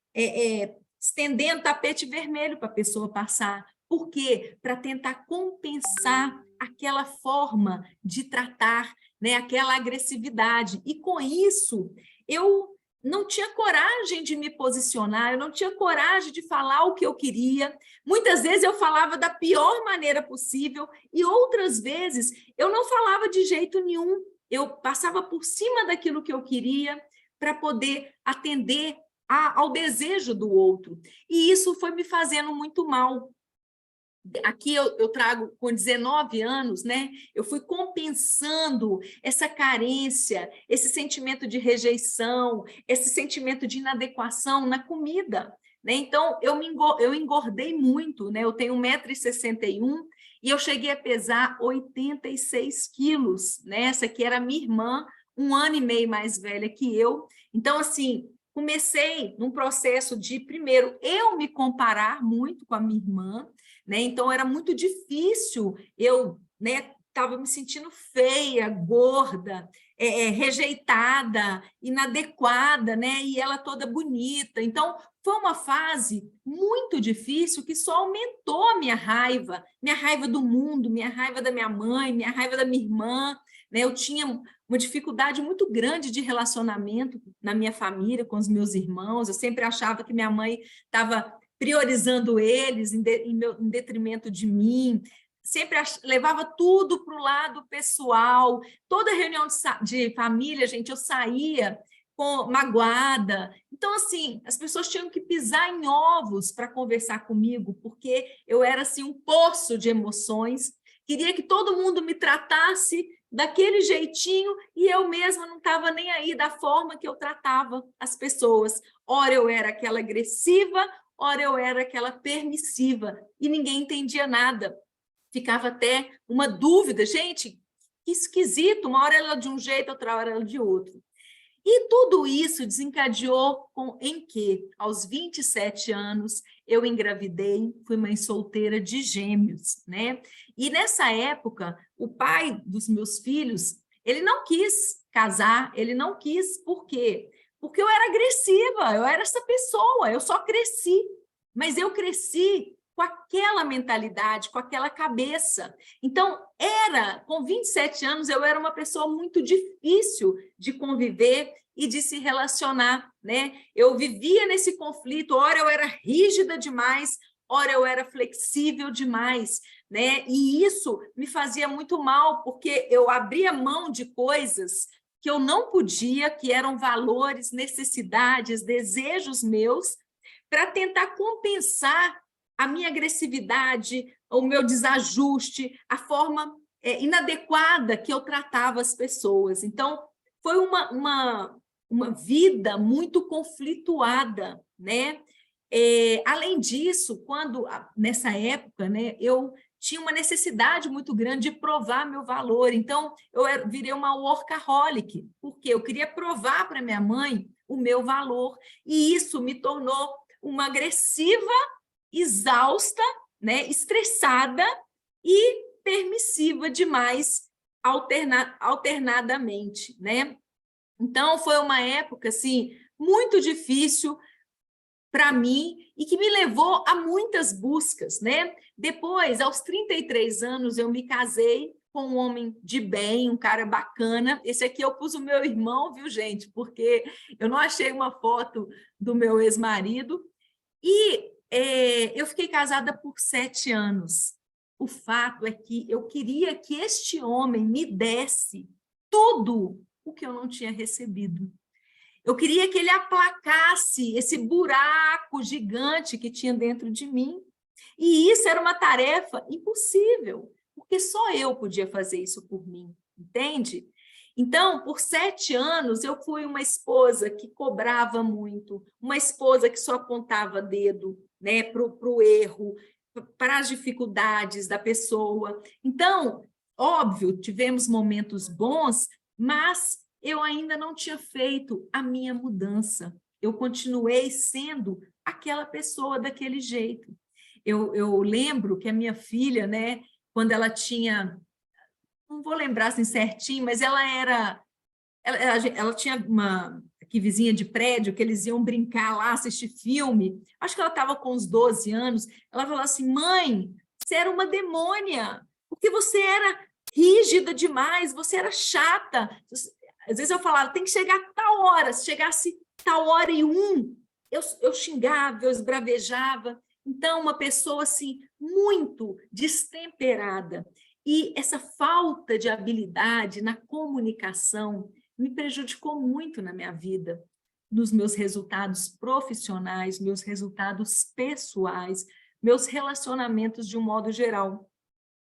estendendo tapete vermelho para a pessoa passar. Por quê? Para tentar compensar aquela forma de tratar, né, aquela agressividade. E, com isso, eu não tinha coragem de me posicionar, eu não tinha coragem de falar o que eu queria. Muitas vezes eu falava da pior maneira possível e outras vezes eu não falava de jeito nenhum. Eu passava por cima daquilo que eu queria para poder atender ao desejo do outro. E isso foi me fazendo muito mal. Aqui eu trago, com 19 anos, né? Eu fui compensando essa carência, esse sentimento de rejeição, esse sentimento de inadequação na comida, né? Então, eu engordei muito, né? Eu tenho 1,61 m e eu cheguei a pesar 86 quilos, né? Essa aqui era minha irmã, 1 ano e meio mais velha que eu. Então, assim, comecei num processo de, primeiro, eu me comparar muito com a minha irmã, né? Então, era muito difícil, eu, né, estava me sentindo feia, gorda, rejeitada, inadequada, né? E ela toda bonita. Então, foi uma fase muito difícil que só aumentou a minha raiva do mundo, minha raiva da minha mãe, minha raiva da minha irmã, né? Eu tinha uma dificuldade muito grande de relacionamento na minha família, com os meus irmãos. Eu sempre achava que minha mãe estava priorizando eles em detrimento de mim. Sempre levava tudo para o lado pessoal. Toda reunião de família, gente, eu saía magoada. Então, assim, as pessoas tinham que pisar em ovos para conversar comigo, porque eu era, assim, um poço de emoções. Queria que todo mundo me tratasse daquele jeitinho e eu mesma não estava nem aí da forma que eu tratava as pessoas. Ora eu era aquela agressiva, ora eu era aquela permissiva, e ninguém entendia nada. Ficava até uma dúvida, gente, que esquisito, uma hora ela de um jeito, outra hora ela de outro. E tudo isso desencadeou em que, aos 27 anos, eu engravidei, fui mãe solteira de gêmeos, né? E nessa época, o pai dos meus filhos, ele não quis casar, ele não quis, por quê? Porque eu era agressiva, eu era essa pessoa, eu só cresci, mas eu cresci com aquela mentalidade, com aquela cabeça. Então, com 27 anos, eu era uma pessoa muito difícil de conviver e de se relacionar, né? Eu vivia nesse conflito, ora eu era rígida demais, ora eu era flexível demais, né? E isso me fazia muito mal, porque eu abria mão de coisas que eu não podia, que eram valores, necessidades, desejos meus, para tentar compensar a minha agressividade, o meu desajuste, a forma inadequada que eu tratava as pessoas. Então, foi uma vida muito conflituada, né? Além disso, nessa época, né, eu tinha uma necessidade muito grande de provar meu valor. Então, eu virei uma workaholic, porque eu queria provar para minha mãe o meu valor, e isso me tornou uma agressiva, exausta, né, estressada e permissiva demais alternadamente, né? Então, foi uma época assim, muito difícil para mim e que me levou a muitas buscas, né? Depois, aos 33 anos, eu me casei com um homem de bem, um cara bacana. Esse aqui eu pus o meu irmão, viu, gente? Porque eu não achei uma foto do meu ex-marido. E eu fiquei casada por 7 anos. O fato é que eu queria que este homem me desse tudo o que eu não tinha recebido. Eu queria que ele aplacasse esse buraco gigante que tinha dentro de mim. E isso era uma tarefa impossível, porque só eu podia fazer isso por mim, entende? Então, por 7 anos, eu fui uma esposa que cobrava muito, uma esposa que só apontava dedo, né, para o erro, para as dificuldades da pessoa. Então, óbvio, tivemos momentos bons, mas eu ainda não tinha feito a minha mudança. Eu continuei sendo aquela pessoa daquele jeito. Eu lembro que a minha filha, né, quando ela tinha... Não vou lembrar assim certinho, mas ela tinha uma vizinha de prédio que eles iam brincar lá, assistir filme. Acho que ela estava com uns 12 anos. Ela falou assim: mãe, você era uma demônia, porque você era rígida demais, você era chata. Às vezes eu falava, tem que chegar a tal hora. Se chegasse tal hora e eu xingava, eu esbravejava. Então, uma pessoa assim, muito destemperada. E essa falta de habilidade na comunicação me prejudicou muito na minha vida, nos meus resultados profissionais, meus resultados pessoais, meus relacionamentos de um modo geral.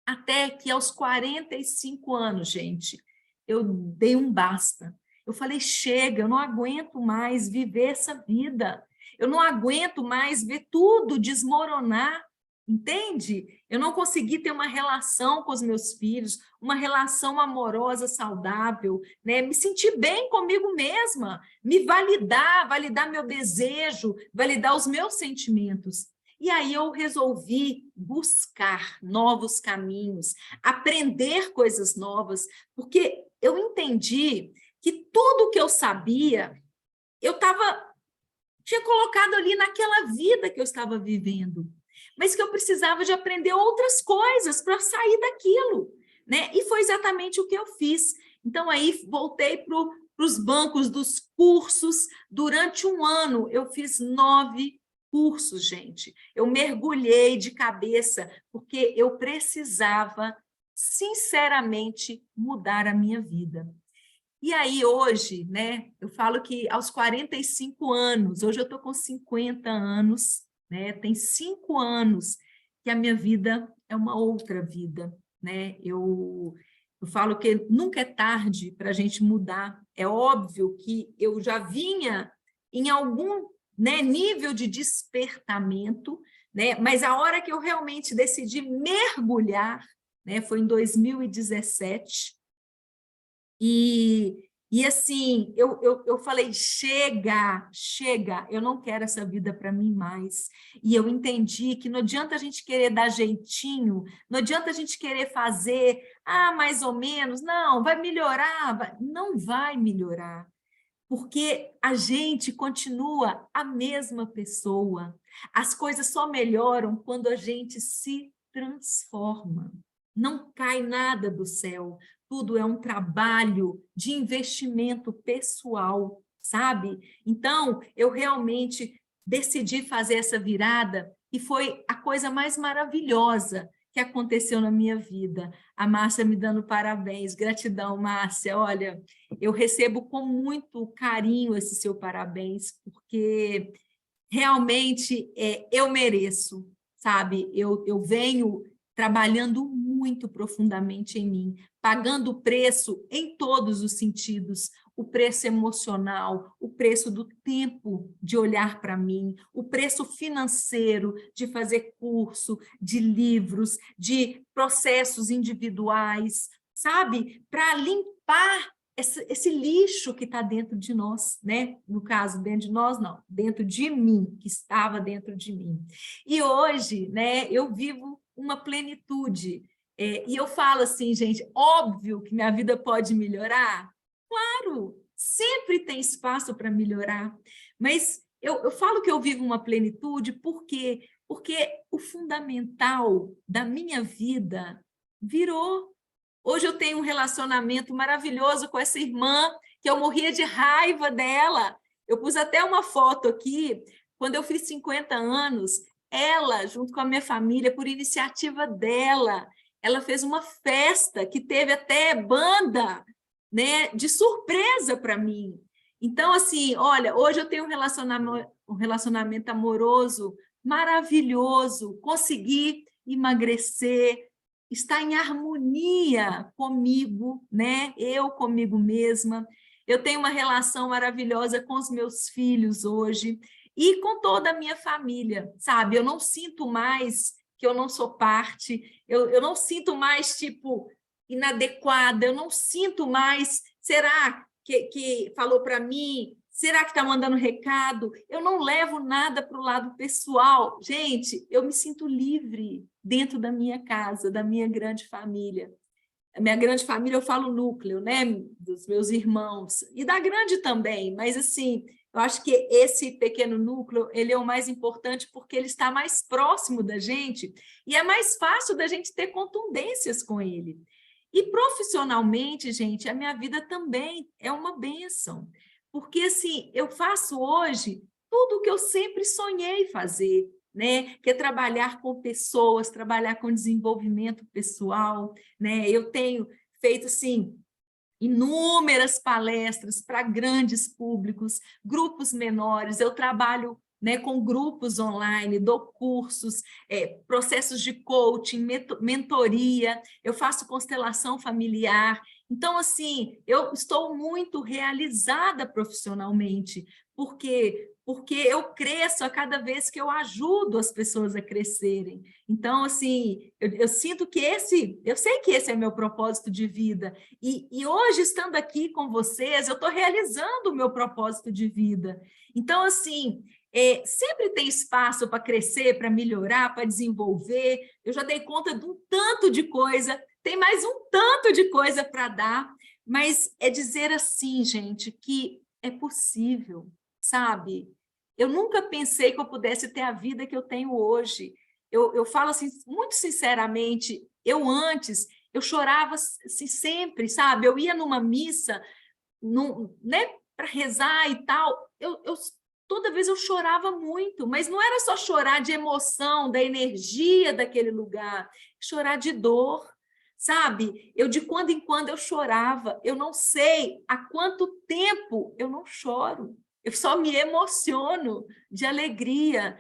Até que aos 45 anos, gente, eu dei um basta. Eu falei, chega, eu não aguento mais viver essa vida. Eu não aguento mais ver tudo desmoronar, entende? Eu não consegui ter uma relação com os meus filhos, uma relação amorosa, saudável, né? Me sentir bem comigo mesma, me validar, validar meu desejo, validar os meus sentimentos. E aí eu resolvi buscar novos caminhos, aprender coisas novas, porque eu entendi que tudo que eu sabia, tinha colocado ali naquela vida que eu estava vivendo, mas que eu precisava de aprender outras coisas para sair daquilo, né? E foi exatamente o que eu fiz. Então, aí voltei para os bancos dos cursos. Durante um ano, eu fiz 9 cursos, gente. Eu mergulhei de cabeça, porque eu precisava, sinceramente, mudar a minha vida. E aí, hoje, né, eu falo que aos 45 anos, hoje eu estou com 50 anos, né, tem 5 anos que a minha vida é uma outra vida, né? Eu falo que nunca é tarde para a gente mudar. É óbvio que eu já vinha em algum, né, nível de despertamento, né, mas a hora que eu realmente decidi mergulhar, né, foi em 2017, e assim, eu falei, chega, eu não quero essa vida para mim mais. E eu entendi que não adianta a gente querer dar jeitinho, não adianta a gente querer fazer, mais ou menos, não, vai melhorar, não vai melhorar, porque a gente continua a mesma pessoa. As coisas só melhoram quando a gente se transforma. Não cai nada do céu, tudo é um trabalho de investimento pessoal, sabe? Então, eu realmente decidi fazer essa virada e foi a coisa mais maravilhosa que aconteceu na minha vida. A Márcia me dando parabéns, gratidão, Márcia. Olha, eu recebo com muito carinho esse seu parabéns, porque realmente eu mereço, sabe? Eu venho trabalhando muito profundamente em mim, pagando o preço em todos os sentidos, o preço emocional, o preço do tempo de olhar para mim, o preço financeiro de fazer curso, de livros, de processos individuais, sabe? Para limpar esse lixo que está dentro de nós, né? No caso, dentro de nós, não, dentro de mim, que estava dentro de mim. E hoje, né, eu vivo uma plenitude. E eu falo assim, gente, óbvio que minha vida pode melhorar? Claro, sempre tem espaço para melhorar, mas eu falo que eu vivo uma plenitude porque o fundamental da minha vida virou. Hoje eu tenho um relacionamento maravilhoso com essa irmã, que eu morria de raiva dela. Eu pus até uma foto aqui, quando eu fiz 50 anos, ela, junto com a minha família, por iniciativa dela, ela fez uma festa que teve até banda, né, de surpresa para mim. Então, assim, olha, hoje eu tenho um relacionamento amoroso maravilhoso, consegui emagrecer, estar em harmonia comigo, né? Eu comigo mesma. Eu tenho uma relação maravilhosa com os meus filhos hoje e com toda a minha família, sabe? Eu não sinto mais que eu não sou parte, eu não sinto mais, tipo, inadequada, eu não sinto mais, será que falou para mim? Será que está mandando recado? Eu não levo nada para o lado pessoal. Gente, eu me sinto livre dentro da minha casa, da minha grande família. A minha grande família, eu falo núcleo, né? Dos meus irmãos. E da grande também, mas assim, eu acho que esse pequeno núcleo, ele é o mais importante porque ele está mais próximo da gente e é mais fácil da gente ter contundências com ele. E profissionalmente, gente, a minha vida também é uma bênção. Porque, assim, eu faço hoje tudo o que eu sempre sonhei fazer, né? Que é trabalhar com pessoas, trabalhar com desenvolvimento pessoal, né? Eu tenho feito, assim, inúmeras palestras para grandes públicos, grupos menores, eu trabalho, né, com grupos online, dou cursos, processos de coaching, mentoria, eu faço constelação familiar. Então, assim, eu estou muito realizada profissionalmente, Porque eu cresço a cada vez que eu ajudo as pessoas a crescerem. Então, assim, eu sinto que eu sei que esse é meu propósito de vida. E hoje, estando aqui com vocês, eu estou realizando o meu propósito de vida. Então, assim, sempre tem espaço para crescer, para melhorar, para desenvolver. Eu já dei conta de um tanto de coisa, tem mais um tanto de coisa para dar, mas é dizer assim, gente, que é possível, sabe? Eu nunca pensei que eu pudesse ter a vida que eu tenho hoje. Eu falo assim, muito sinceramente, eu chorava assim, sempre, sabe? Eu ia numa missa, né, para rezar e tal, toda vez eu chorava muito, mas não era só chorar de emoção, da energia daquele lugar, chorar de dor, sabe? De quando em quando eu chorava, eu não sei há quanto tempo eu não choro, eu só me emociono de alegria.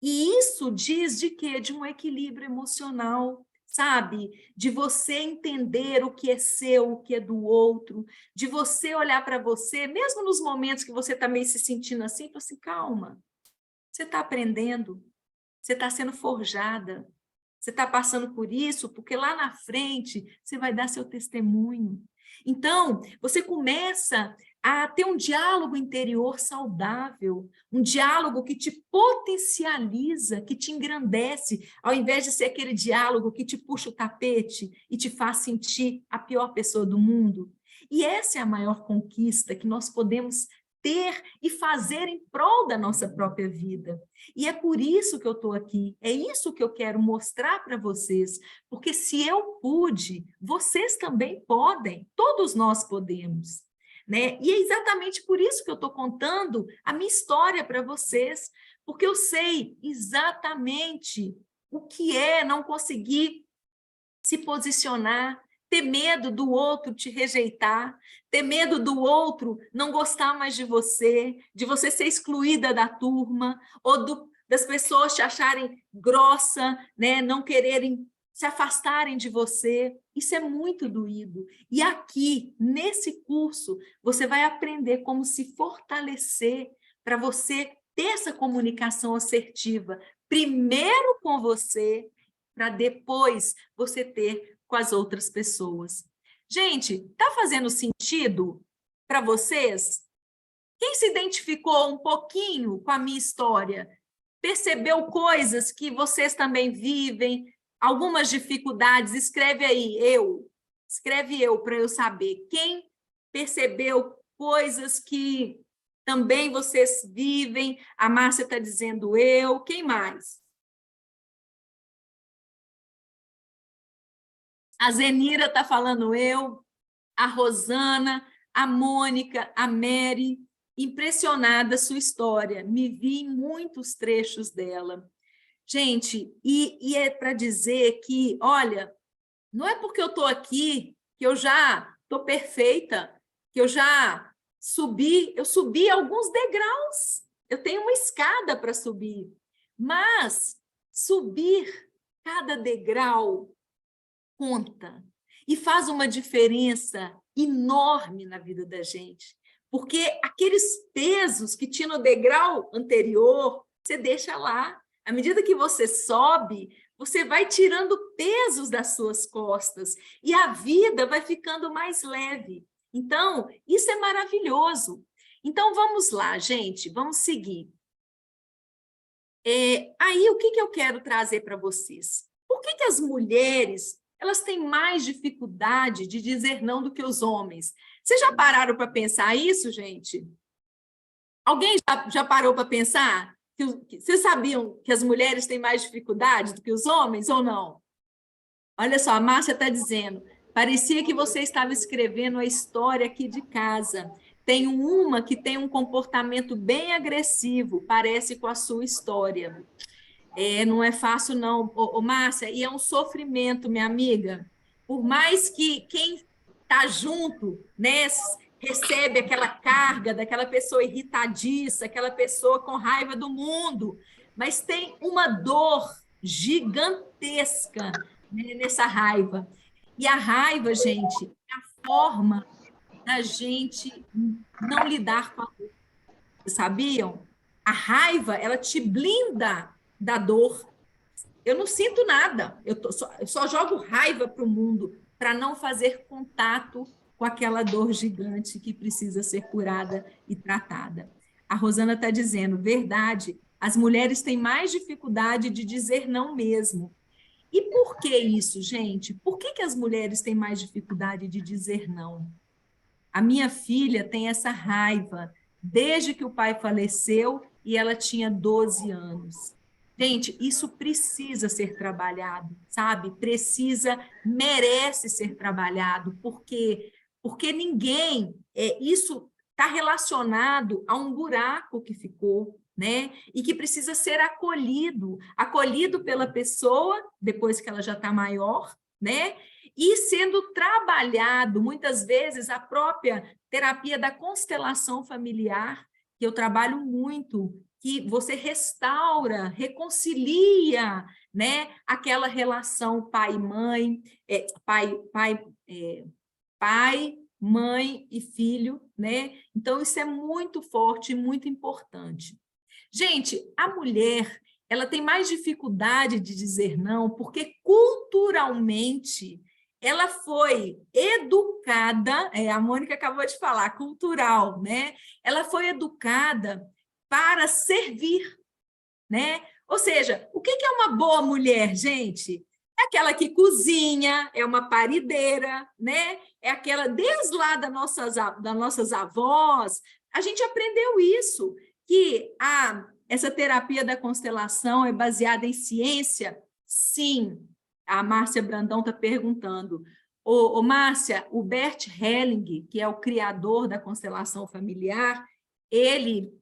E isso diz de quê? De um equilíbrio emocional, sabe? De você entender o que é seu, o que é do outro, de você olhar para você, mesmo nos momentos que você está meio se sentindo assim, fala assim, calma, você está aprendendo, você está sendo forjada, você está passando por isso, porque lá na frente você vai dar seu testemunho. Então, você começa a ter um diálogo interior saudável, um diálogo que te potencializa, que te engrandece, ao invés de ser aquele diálogo que te puxa o tapete e te faz sentir a pior pessoa do mundo. E essa é a maior conquista que nós podemos ter e fazer em prol da nossa própria vida. E é por isso que eu estou aqui, é isso que eu quero mostrar para vocês, porque se eu pude, vocês também podem, todos nós podemos, né? E é exatamente por isso que eu estou contando a minha história para vocês, porque eu sei exatamente o que é não conseguir se posicionar, ter medo do outro te rejeitar, ter medo do outro não gostar mais de você ser excluída da turma, ou das pessoas te acharem grossa, né? Não quererem se afastarem de você. Isso é muito doído. E aqui, nesse curso, você vai aprender como se fortalecer para você ter essa comunicação assertiva, primeiro com você, para depois você ter com as outras pessoas. Gente, está fazendo sentido para vocês? Quem se identificou um pouquinho com a minha história? Percebeu coisas que vocês também vivem? Algumas dificuldades? Escreve aí, eu. Escreve eu para eu saber. Quem percebeu coisas que também vocês vivem? A Márcia está dizendo eu. Quem mais? A Zenira está falando eu, a Rosana, a Mônica, a Mary, impressionada sua história, me vi em muitos trechos dela. Gente, e é para dizer que, olha, não é porque eu estou aqui que eu já estou perfeita, que eu já eu subi alguns degraus, eu tenho uma escada para subir, mas subir cada degrau conta e faz uma diferença enorme na vida da gente, porque aqueles pesos que tinha no degrau anterior, você deixa lá. À medida que você sobe, você vai tirando pesos das suas costas e a vida vai ficando mais leve. Então, isso é maravilhoso. Então, vamos lá, gente, vamos seguir. Aí, o que eu quero trazer para vocês? Por que as mulheres elas têm mais dificuldade de dizer não do que os homens? Vocês já pararam para pensar isso, gente? Alguém já parou para pensar? Vocês sabiam que as mulheres têm mais dificuldade do que os homens ou não? Olha só, a Márcia está dizendo, parecia que você estava escrevendo a história aqui de casa. Tem uma que tem um comportamento bem agressivo, parece com a sua história. Não é fácil, não, Márcia, e é um sofrimento, minha amiga. Por mais que quem está junto, né, recebe aquela carga daquela pessoa irritadiça, aquela pessoa com raiva do mundo, mas tem uma dor gigantesca, né, nessa raiva. E a raiva, gente, é a forma da gente não lidar com a dor. Vocês sabiam? A raiva, ela te blinda da dor. Eu não sinto nada, eu só jogo raiva para o mundo para não fazer contato com aquela dor gigante que precisa ser curada e tratada. A Rosana está dizendo, verdade, as mulheres têm mais dificuldade de dizer não mesmo. E por que isso, gente? Por que as mulheres têm mais dificuldade de dizer não? A minha filha tem essa raiva desde que o pai faleceu e ela tinha 12 anos. Gente, isso precisa ser trabalhado, sabe? Merece ser trabalhado, porque ninguém, isso está relacionado a um buraco que ficou, né? E que precisa ser acolhido pela pessoa, depois que ela já está maior, né? E sendo trabalhado, muitas vezes, a própria terapia da constelação familiar, que eu trabalho muito, que você restaura, reconcilia, né, aquela relação pai-mãe, pai, mãe e filho, né? Então, isso é muito forte e muito importante. Gente, a mulher, ela tem mais dificuldade de dizer não, porque culturalmente ela foi educada, a Mônica acabou de falar, cultural, né? Ela foi educada para servir, né? Ou seja, o que é uma boa mulher, gente? É aquela que cozinha, é uma parideira, né? É aquela, desde lá das nossas avós, a gente aprendeu isso, que essa terapia da constelação é baseada em ciência? Sim. A Márcia Brandão está perguntando. Márcia, o Bert Helling, que é o criador da constelação familiar, ele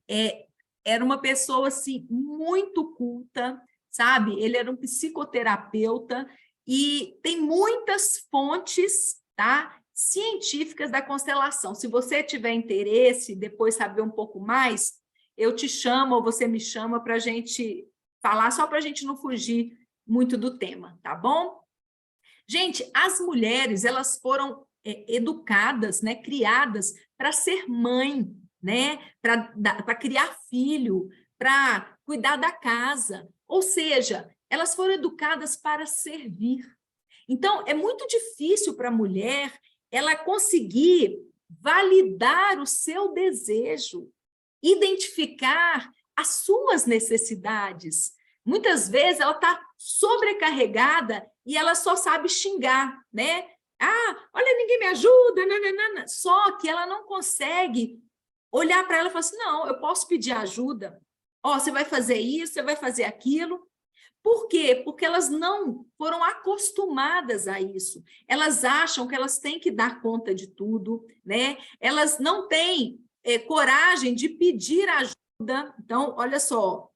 era uma pessoa assim, muito culta, sabe? Ele era um psicoterapeuta e tem muitas fontes, tá, científicas da constelação. Se você tiver interesse, depois saber um pouco mais, eu te chamo ou você me chama para a gente falar, só para a gente não fugir muito do tema, tá bom? Gente, as mulheres, elas foram educadas, né, criadas para ser mãe, né, para criar filho, para cuidar da casa. Ou seja, elas foram educadas para servir. Então, é muito difícil para a mulher ela conseguir validar o seu desejo, identificar as suas necessidades. Muitas vezes ela está sobrecarregada e ela só sabe xingar, né? Olha, ninguém me ajuda, nananana. Só que ela não consegue olhar para ela e falar assim, não, eu posso pedir ajuda. Você vai fazer isso, você vai fazer aquilo. Por quê? Porque elas não foram acostumadas a isso. Elas acham que elas têm que dar conta de tudo, né? Elas não têm coragem de pedir ajuda. Então, olha só,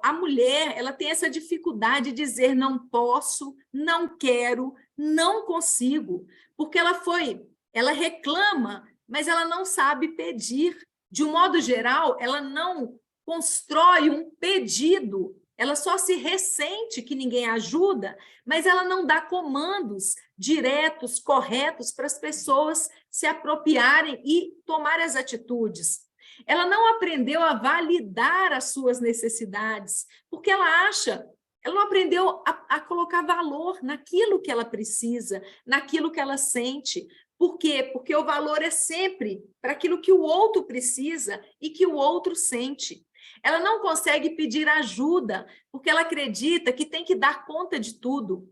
a mulher, ela tem essa dificuldade de dizer não posso, não quero, não consigo, porque ela reclama, mas ela não sabe pedir. De um modo geral, ela não constrói um pedido, ela só se ressente que ninguém ajuda, mas ela não dá comandos diretos, corretos, para as pessoas se apropriarem e tomarem as atitudes. Ela não aprendeu a validar as suas necessidades, porque ela não aprendeu a colocar valor naquilo que ela precisa, naquilo que ela sente. Por quê? Porque o valor é sempre para aquilo que o outro precisa e que o outro sente. Ela não consegue pedir ajuda, porque ela acredita que tem que dar conta de tudo.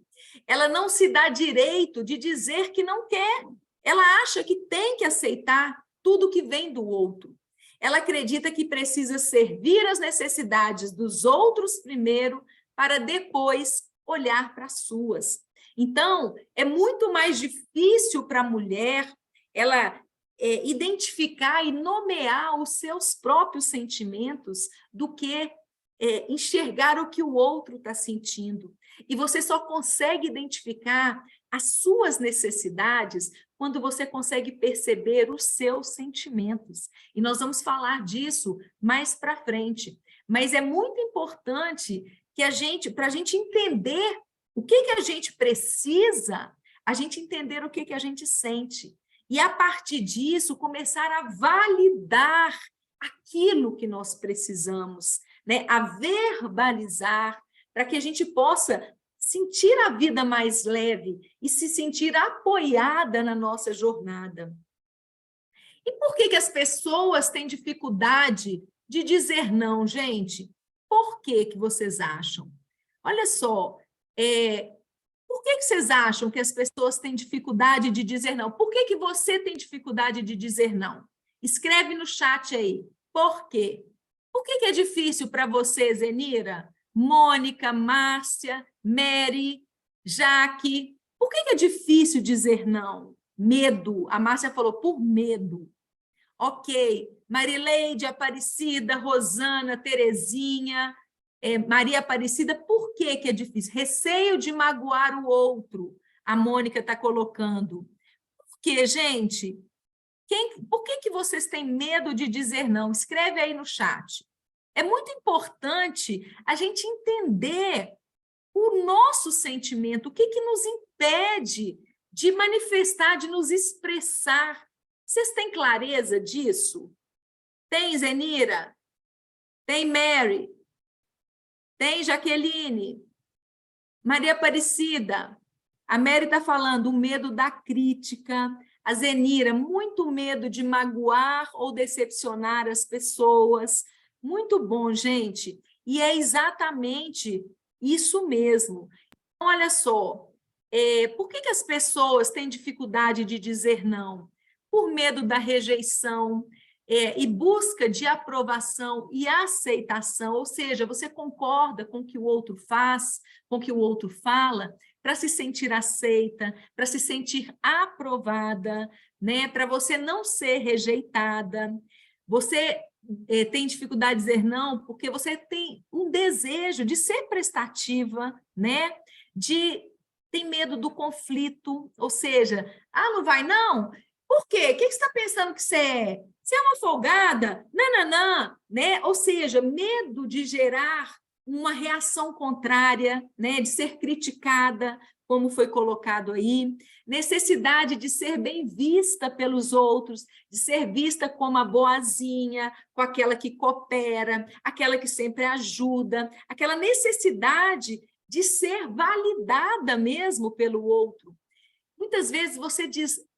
Ela não se dá direito de dizer que não quer. Ela acha que tem que aceitar tudo que vem do outro. Ela acredita que precisa servir as necessidades dos outros primeiro, para depois olhar para as suas. Então, é muito mais difícil para a mulher ela identificar e nomear os seus próprios sentimentos do que enxergar o que o outro está sentindo. E você só consegue identificar as suas necessidades quando você consegue perceber os seus sentimentos. E nós vamos falar disso mais para frente. Mas é muito importante que para a gente entender o que a gente precisa, a gente entender o que a gente sente. E, a partir disso, começar a validar aquilo que nós precisamos, né? A verbalizar, para que a gente possa sentir a vida mais leve e se sentir apoiada na nossa jornada. E por que as pessoas têm dificuldade de dizer não, gente? Por que vocês acham? Olha só, por que vocês acham que as pessoas têm dificuldade de dizer não? Por que você tem dificuldade de dizer não? Escreve no chat aí. Por quê? Por que é difícil para você, Zenira? Mônica, Márcia, Mary, Jaque. Por que é difícil dizer não? Medo. A Márcia falou, por medo. Ok. Marileide, Aparecida, Rosana, Terezinha, Maria Aparecida, por que é difícil? Receio de magoar o outro, a Mônica está colocando. Por quê, gente? Por que vocês têm medo de dizer não? Escreve aí no chat. É muito importante a gente entender o nosso sentimento, o que nos impede de manifestar, de nos expressar. Vocês têm clareza disso? Tem, Zenira? Tem, Mary? Tem, Jaqueline? Maria Aparecida? A Mary está falando o medo da crítica. A Zenira, muito medo de magoar ou decepcionar as pessoas. Muito bom, gente. E é exatamente isso mesmo. Então, olha só, por que as pessoas têm dificuldade de dizer não? Por medo da rejeição e busca de aprovação e aceitação, ou seja, você concorda com o que o outro faz, com o que o outro fala, para se sentir aceita, para se sentir aprovada, né? Para você não ser rejeitada. Você tem dificuldade de dizer não porque você tem um desejo de ser prestativa, né? Tem medo do conflito, ou seja, não vai não? Por quê? O que você está pensando que você é? Você é uma folgada? Nananã, né? Ou seja, medo de gerar uma reação contrária, né? De ser criticada, como foi colocado aí, necessidade de ser bem vista pelos outros, de ser vista como a boazinha, com aquela que coopera, aquela que sempre ajuda, aquela necessidade de ser validada mesmo pelo outro. Muitas vezes você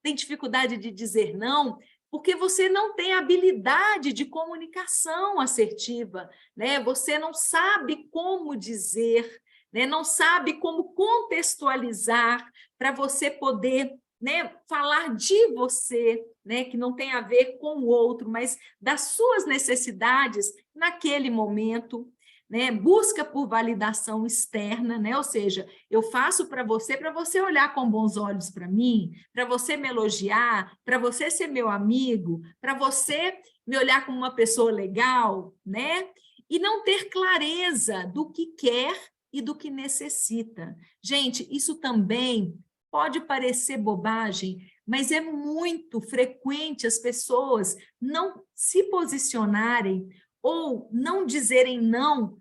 tem dificuldade de dizer não, porque você não tem habilidade de comunicação assertiva, né? Você não sabe como dizer, né? Não sabe como contextualizar para você poder, né, falar de você, né, que não tem a ver com o outro, mas das suas necessidades naquele momento. Né, busca por validação externa, né? Ou seja, eu faço para você olhar com bons olhos para mim, para você me elogiar, para você ser meu amigo, para você me olhar como uma pessoa legal, né? E não ter clareza do que quer e do que necessita. Gente, isso também pode parecer bobagem, mas é muito frequente as pessoas não se posicionarem ou não dizerem não,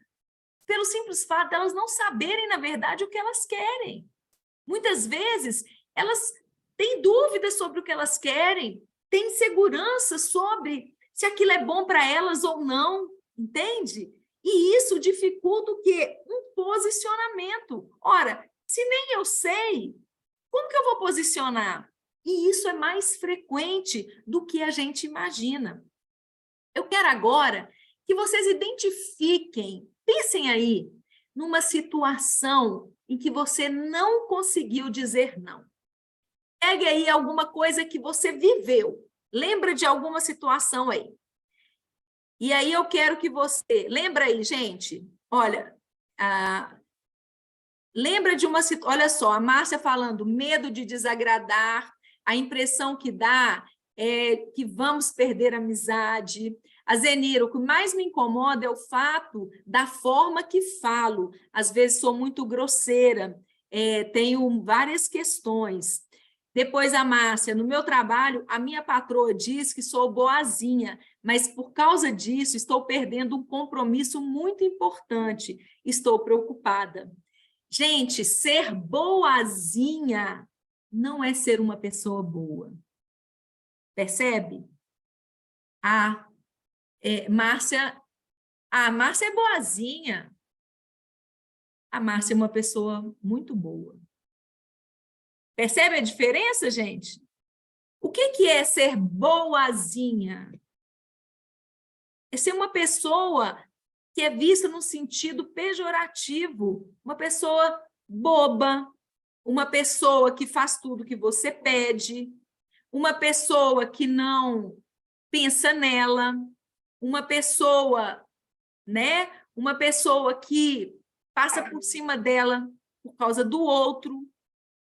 pelo simples fato de elas não saberem, na verdade, o que elas querem. Muitas vezes, elas têm dúvidas sobre o que elas querem, têm insegurança sobre se aquilo é bom para elas ou não, entende? E isso dificulta o quê? Um posicionamento. Ora, se nem eu sei, como que eu vou posicionar? E isso é mais frequente do que a gente imagina. Eu quero agora que vocês identifiquem, pensem aí, numa situação em que você não conseguiu dizer não. Pegue aí alguma coisa que você viveu. Lembra de alguma situação aí. E aí eu quero que você... Lembra aí, gente? Olha, lembra de uma situação... Olha só, a Márcia falando, medo de desagradar, a impressão que dá é que vamos perder a amizade. A Zenira, o que mais me incomoda é o fato da forma que falo. Às vezes sou muito grosseira, tenho várias questões. Depois a Márcia, no meu trabalho, a minha patroa diz que sou boazinha, mas por causa disso estou perdendo um compromisso muito importante. Estou preocupada. Gente, ser boazinha não é ser uma pessoa boa. Percebe? Márcia é boazinha. A Márcia é uma pessoa muito boa. Percebe a diferença, gente? O que é ser boazinha? É ser uma pessoa que é vista no sentido pejorativo, uma pessoa boba, uma pessoa que faz tudo que você pede, uma pessoa que não pensa nela, uma pessoa, né? Uma pessoa que passa por cima dela por causa do outro.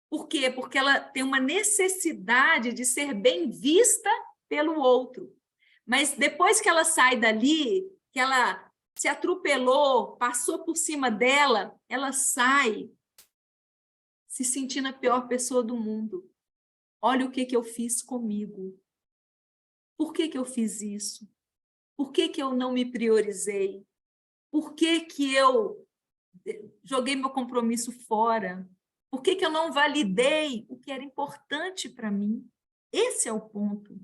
Por quê? Porque ela tem uma necessidade de ser bem vista pelo outro. Mas depois que ela sai dali, que ela se atropelou, passou por cima dela, ela sai se sentindo a pior pessoa do mundo. Olha o que eu fiz comigo. Por que eu fiz isso? Por que eu não me priorizei? Por que eu joguei meu compromisso fora? Por que eu não validei o que era importante para mim? Esse é o ponto.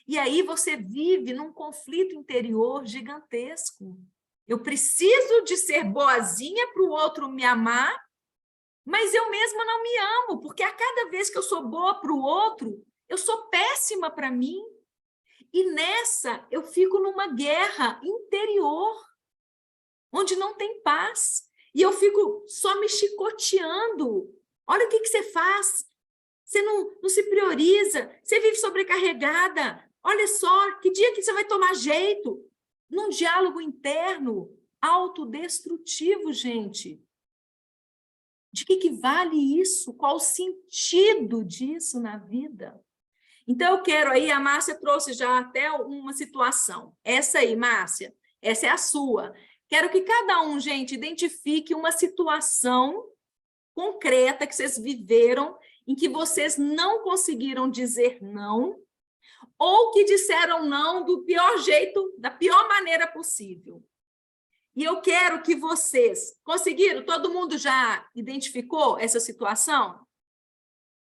E aí você vive num conflito interior gigantesco. Eu preciso de ser boazinha para o outro me amar, mas eu mesma não me amo, porque a cada vez que eu sou boa para o outro, eu sou péssima para mim. E nessa eu fico numa guerra interior, onde não tem paz. E eu fico só me chicoteando. Olha o que você faz. Você não se prioriza, você vive sobrecarregada. Olha só, que dia que você vai tomar jeito? Num diálogo interno, autodestrutivo, gente. De que vale isso? Qual o sentido disso na vida? Então, eu quero aí, a Márcia trouxe já até uma situação. Essa aí, Márcia, essa é a sua. Quero que cada um, gente, identifique uma situação concreta que vocês viveram em que vocês não conseguiram dizer não ou que disseram não do pior jeito, da pior maneira possível. E eu quero que vocês conseguiram, todo mundo já identificou essa situação?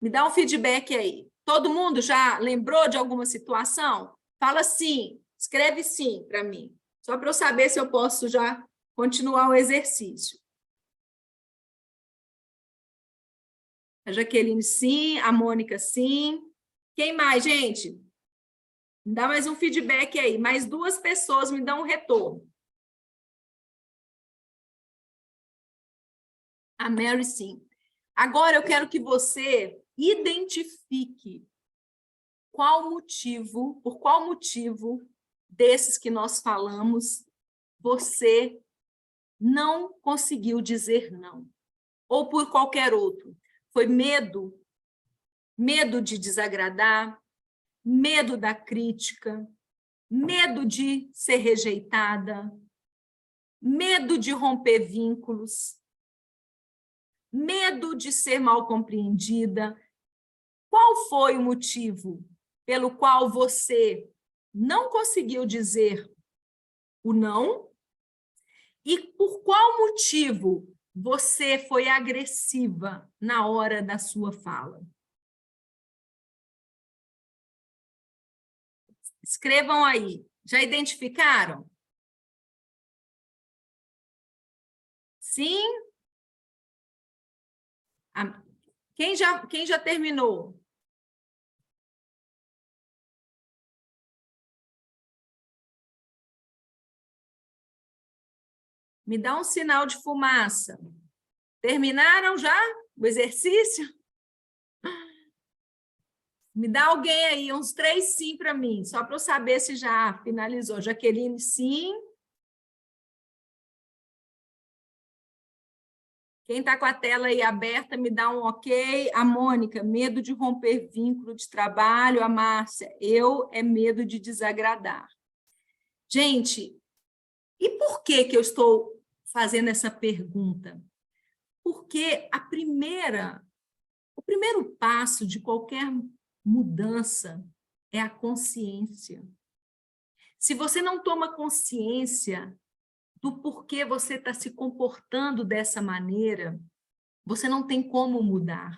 Me dá um feedback aí. Todo mundo já lembrou de alguma situação? Fala sim, escreve sim para mim, só para eu saber se eu posso já continuar o exercício. A Jaqueline, sim. A Mônica, sim. Quem mais, gente? Me dá mais um feedback aí. Mais 2 pessoas me dão um retorno. A Mary, sim. Agora eu quero que você identifique por qual motivo desses que nós falamos, você não conseguiu dizer não. Ou por qualquer outro. Foi medo? Medo de desagradar? Medo da crítica? Medo de ser rejeitada? Medo de romper vínculos? Medo de ser mal compreendida? Qual foi o motivo pelo qual você não conseguiu dizer o não? E por qual motivo você foi agressiva na hora da sua fala? Escrevam aí. Já identificaram? Sim? Quem já terminou? Me dá um sinal de fumaça. Terminaram já o exercício? Me dá alguém aí, uns 3 sim para mim, só para eu saber se já finalizou. Jaqueline, sim. Quem está com a tela aí aberta, me dá um ok. A Mônica, medo de romper vínculo de trabalho. A Márcia, é medo de desagradar. Gente, e por que eu estou fazendo essa pergunta? Porque o primeiro passo de qualquer mudança é a consciência. Se você não toma consciência do porquê você está se comportando dessa maneira, você não tem como mudar.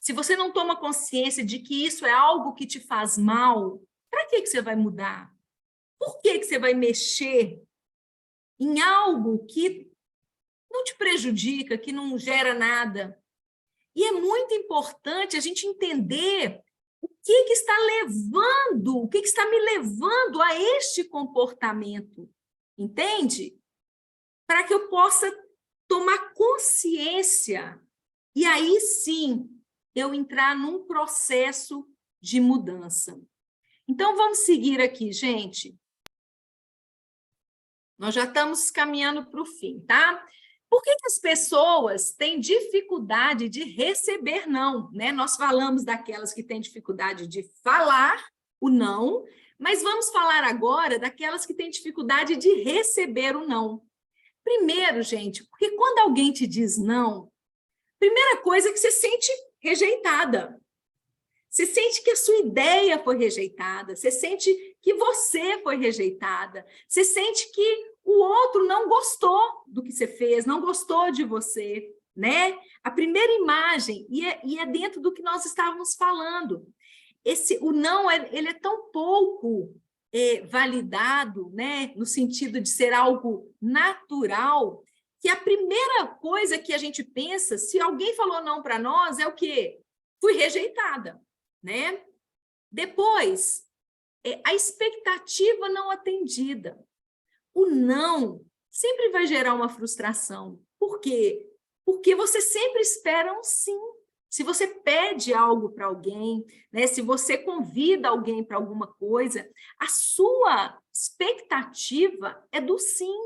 se você não toma consciência de que isso é algo que te faz mal, para que você vai mudar? Por que você vai mexer em algo que não te prejudica, que não gera nada? E é muito importante a gente entender o que está levando, o que está me levando a este comportamento, entende? Para que eu possa tomar consciência e aí sim eu entrar num processo de mudança. Então, vamos seguir aqui, gente. Nós já estamos caminhando para o fim, tá? Por que as pessoas têm dificuldade de receber não, né? Nós falamos daquelas que têm dificuldade de falar o não, mas vamos falar agora daquelas que têm dificuldade de receber o não. Primeiro, gente, porque quando alguém te diz não, primeira coisa é que você sente rejeitada. Você sente que a sua ideia foi rejeitada, você sente que você foi rejeitada, você sente que o outro não gostou do que você fez, não gostou de você, né? A primeira imagem, e é dentro do que nós estávamos falando, o não, ele é tão pouco validado, né? No sentido de ser algo natural, que a primeira coisa que a gente pensa, se alguém falou não para nós, é o quê? Fui rejeitada, né? Depois, a expectativa não atendida. O não sempre vai gerar uma frustração. Por quê? Porque você sempre espera um sim. Se você pede algo para alguém, né? Se você convida alguém para alguma coisa, a sua expectativa é do sim.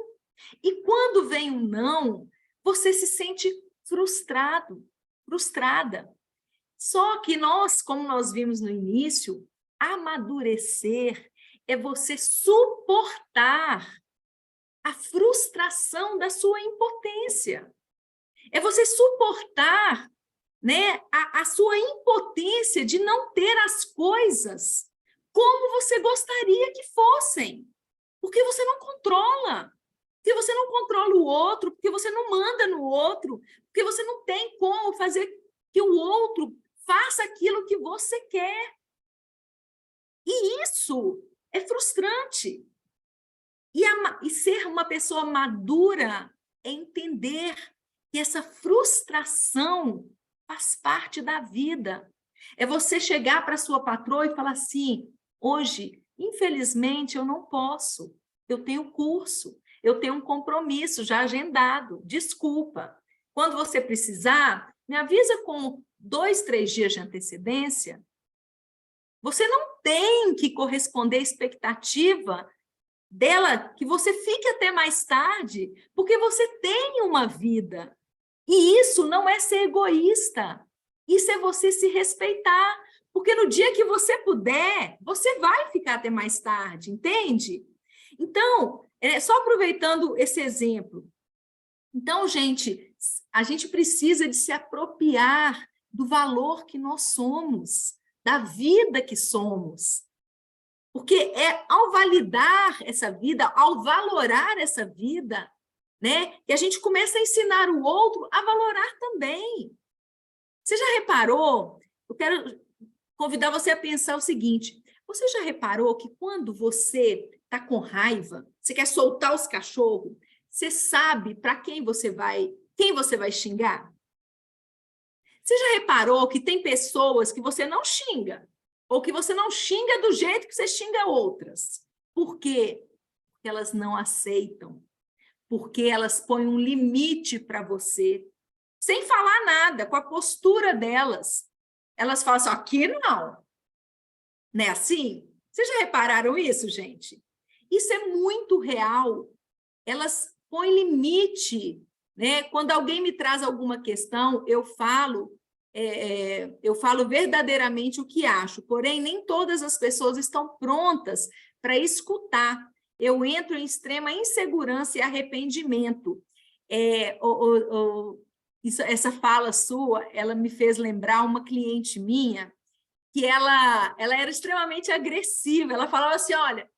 E quando vem um não, você se sente frustrado, frustrada. Só que nós, como nós vimos no início, amadurecer é você suportar a frustração da sua impotência. É você suportar, né, a sua impotência de não ter as coisas como você gostaria que fossem. Porque você não controla. Porque você não controla o outro, porque você não manda no outro, porque você não tem como fazer que o outro faça aquilo que você quer. E isso é frustrante. E ser uma pessoa madura é entender que essa frustração faz parte da vida. É você chegar para a sua patroa e falar assim, hoje, infelizmente, eu não posso. Eu tenho curso, eu tenho um compromisso já agendado. Desculpa. Quando você precisar, me avisa com 2, 3 dias de antecedência. Você não tem que corresponder à expectativa dela que você fique até mais tarde, porque você tem uma vida. E isso não é ser egoísta. Isso é você se respeitar. Porque no dia que você puder, você vai ficar até mais tarde, entende? Então, só aproveitando esse exemplo. Então, gente, a gente precisa de se apropriar do valor que nós somos, da vida que somos. Porque ao validar essa vida, ao valorar essa vida, né, que a gente começa a ensinar o outro a valorar também. Você já reparou? Eu quero convidar você a pensar o seguinte, você já reparou que quando você está com raiva, você quer soltar os cachorros, você sabe para quem você vai xingar? Você já reparou que tem pessoas que você não xinga, ou que você não xinga do jeito que você xinga outras? Por quê? Porque elas não aceitam, porque elas põem um limite para você, sem falar nada, com a postura delas. Elas falam assim, aqui não. Não é assim? Vocês já repararam isso, gente? Isso é muito real. Elas põem limite, né? Quando alguém me traz alguma questão, eu falo verdadeiramente o que acho, porém, nem todas as pessoas estão prontas para escutar. Eu entro em extrema insegurança e arrependimento. Essa fala sua, ela me fez lembrar uma cliente minha, que ela era extremamente agressiva. Ela falava assim, olha,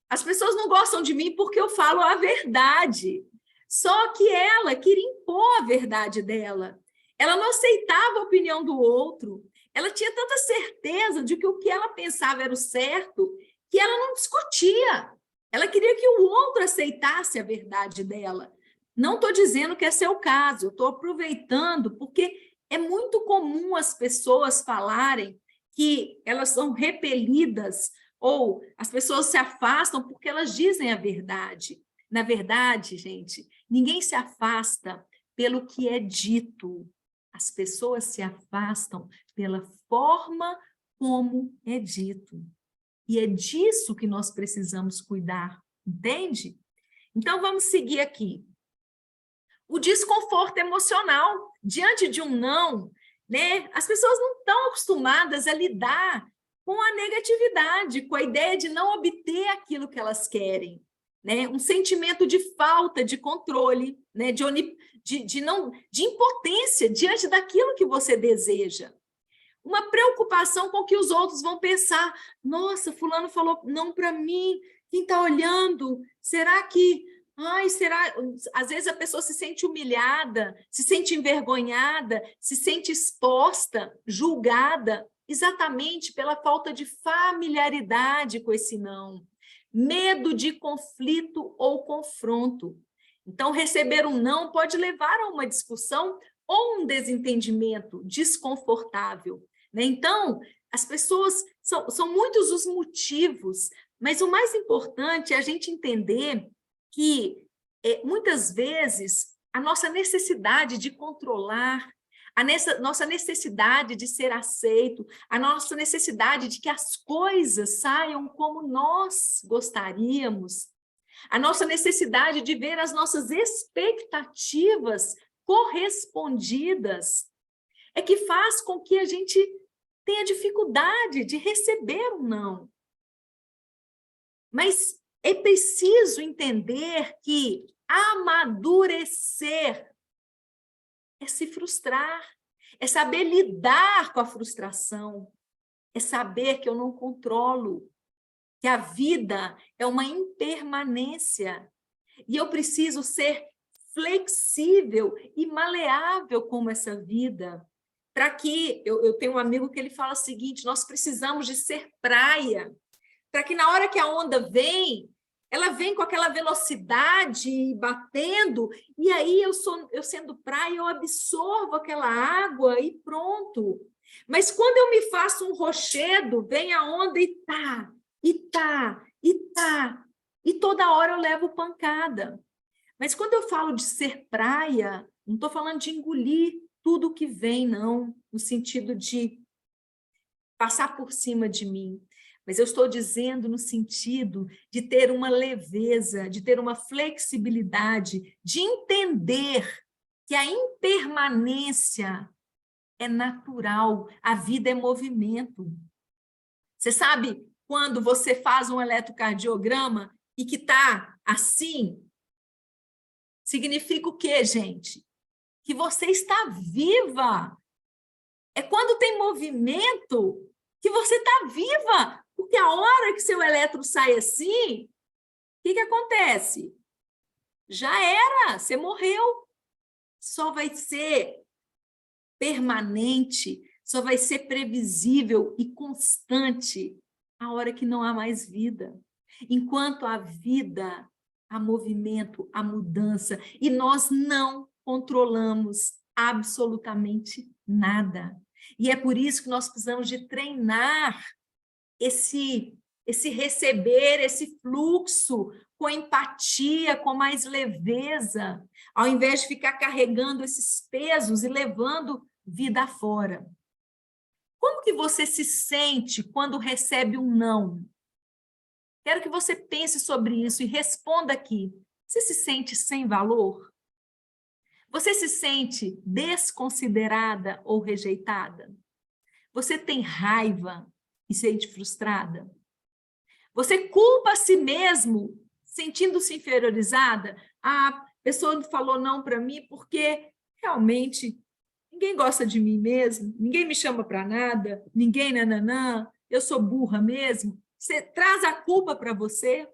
as pessoas não gostam de mim porque eu falo a verdade. Só que ela queria impor a verdade dela. Ela não aceitava a opinião do outro. Ela tinha tanta certeza de que o que ela pensava era o certo, que ela não discutia. Ela queria que o outro aceitasse a verdade dela. Não estou dizendo que esse é o caso, eu estou aproveitando, porque é muito comum as pessoas falarem que elas são repelidas ou as pessoas se afastam porque elas dizem a verdade. Na verdade, gente, ninguém se afasta pelo que é dito. As pessoas se afastam pela forma como é dito. E é disso que nós precisamos cuidar, entende? Então, vamos seguir aqui. O desconforto emocional diante de um não, né? As pessoas não estão acostumadas a lidar com a negatividade, com a ideia de não obter aquilo que elas querem, né? Um sentimento de falta de controle, né? de impotência diante daquilo que você deseja. Uma preocupação com o que os outros vão pensar. Nossa, fulano falou não para mim, quem está olhando? Será que... Ai, será? Às vezes a pessoa se sente humilhada, se sente envergonhada, se sente exposta, julgada, exatamente pela falta de familiaridade com esse não. Medo de conflito ou confronto. Então, receber um não pode levar a uma discussão ou um desentendimento desconfortável, né? Então, as pessoas, são muitos os motivos, mas o mais importante é a gente entender que, muitas vezes, a nossa necessidade de controlar, nossa necessidade de ser aceito, a nossa necessidade de que as coisas saiam como nós gostaríamos, a nossa necessidade de ver as nossas expectativas correspondidas, é que faz com que a gente tenha dificuldade de receber um não. Mas é preciso entender que amadurecer é se frustrar, é saber lidar com a frustração, é saber que eu não controlo, que a vida é uma impermanência e eu preciso ser flexível e maleável como essa vida. Para que, eu tenho um amigo que ele fala o seguinte, nós precisamos de ser praia, para que na hora que a onda vem, ela vem com aquela velocidade batendo, e aí eu sendo praia, eu absorvo aquela água e pronto. Mas quando eu me faço um rochedo, vem a onda e e toda hora eu levo pancada. Mas quando eu falo de ser praia, não estou falando de engolir tudo que vem, não, no sentido de passar por cima de mim. Mas eu estou dizendo no sentido de ter uma leveza, de ter uma flexibilidade, de entender que a impermanência é natural, a vida é movimento. Você sabe quando você faz um eletrocardiograma e que está assim? Significa o quê, gente? Que você está viva. É quando tem movimento que você está viva. Porque a hora que seu elétron sai assim, o que acontece? Já era, você morreu. Só vai ser permanente, só vai ser previsível e constante a hora que não há mais vida. Enquanto há vida, há movimento, há mudança, e nós não controlamos absolutamente nada. E é por isso que nós precisamos de treinar esse receber, esse fluxo com empatia, com mais leveza, ao invés de ficar carregando esses pesos e levando vida afora. Como que você se sente quando recebe um não? Quero que você pense sobre isso e responda aqui. Você se sente sem valor? Você se sente desconsiderada ou rejeitada? Você tem raiva e se sente frustrada? Você culpa a si mesmo, sentindo-se inferiorizada? A pessoa falou não para mim porque realmente ninguém gosta de mim mesmo, ninguém me chama para nada, ninguém nananã, eu sou burra mesmo. Você traz a culpa para você?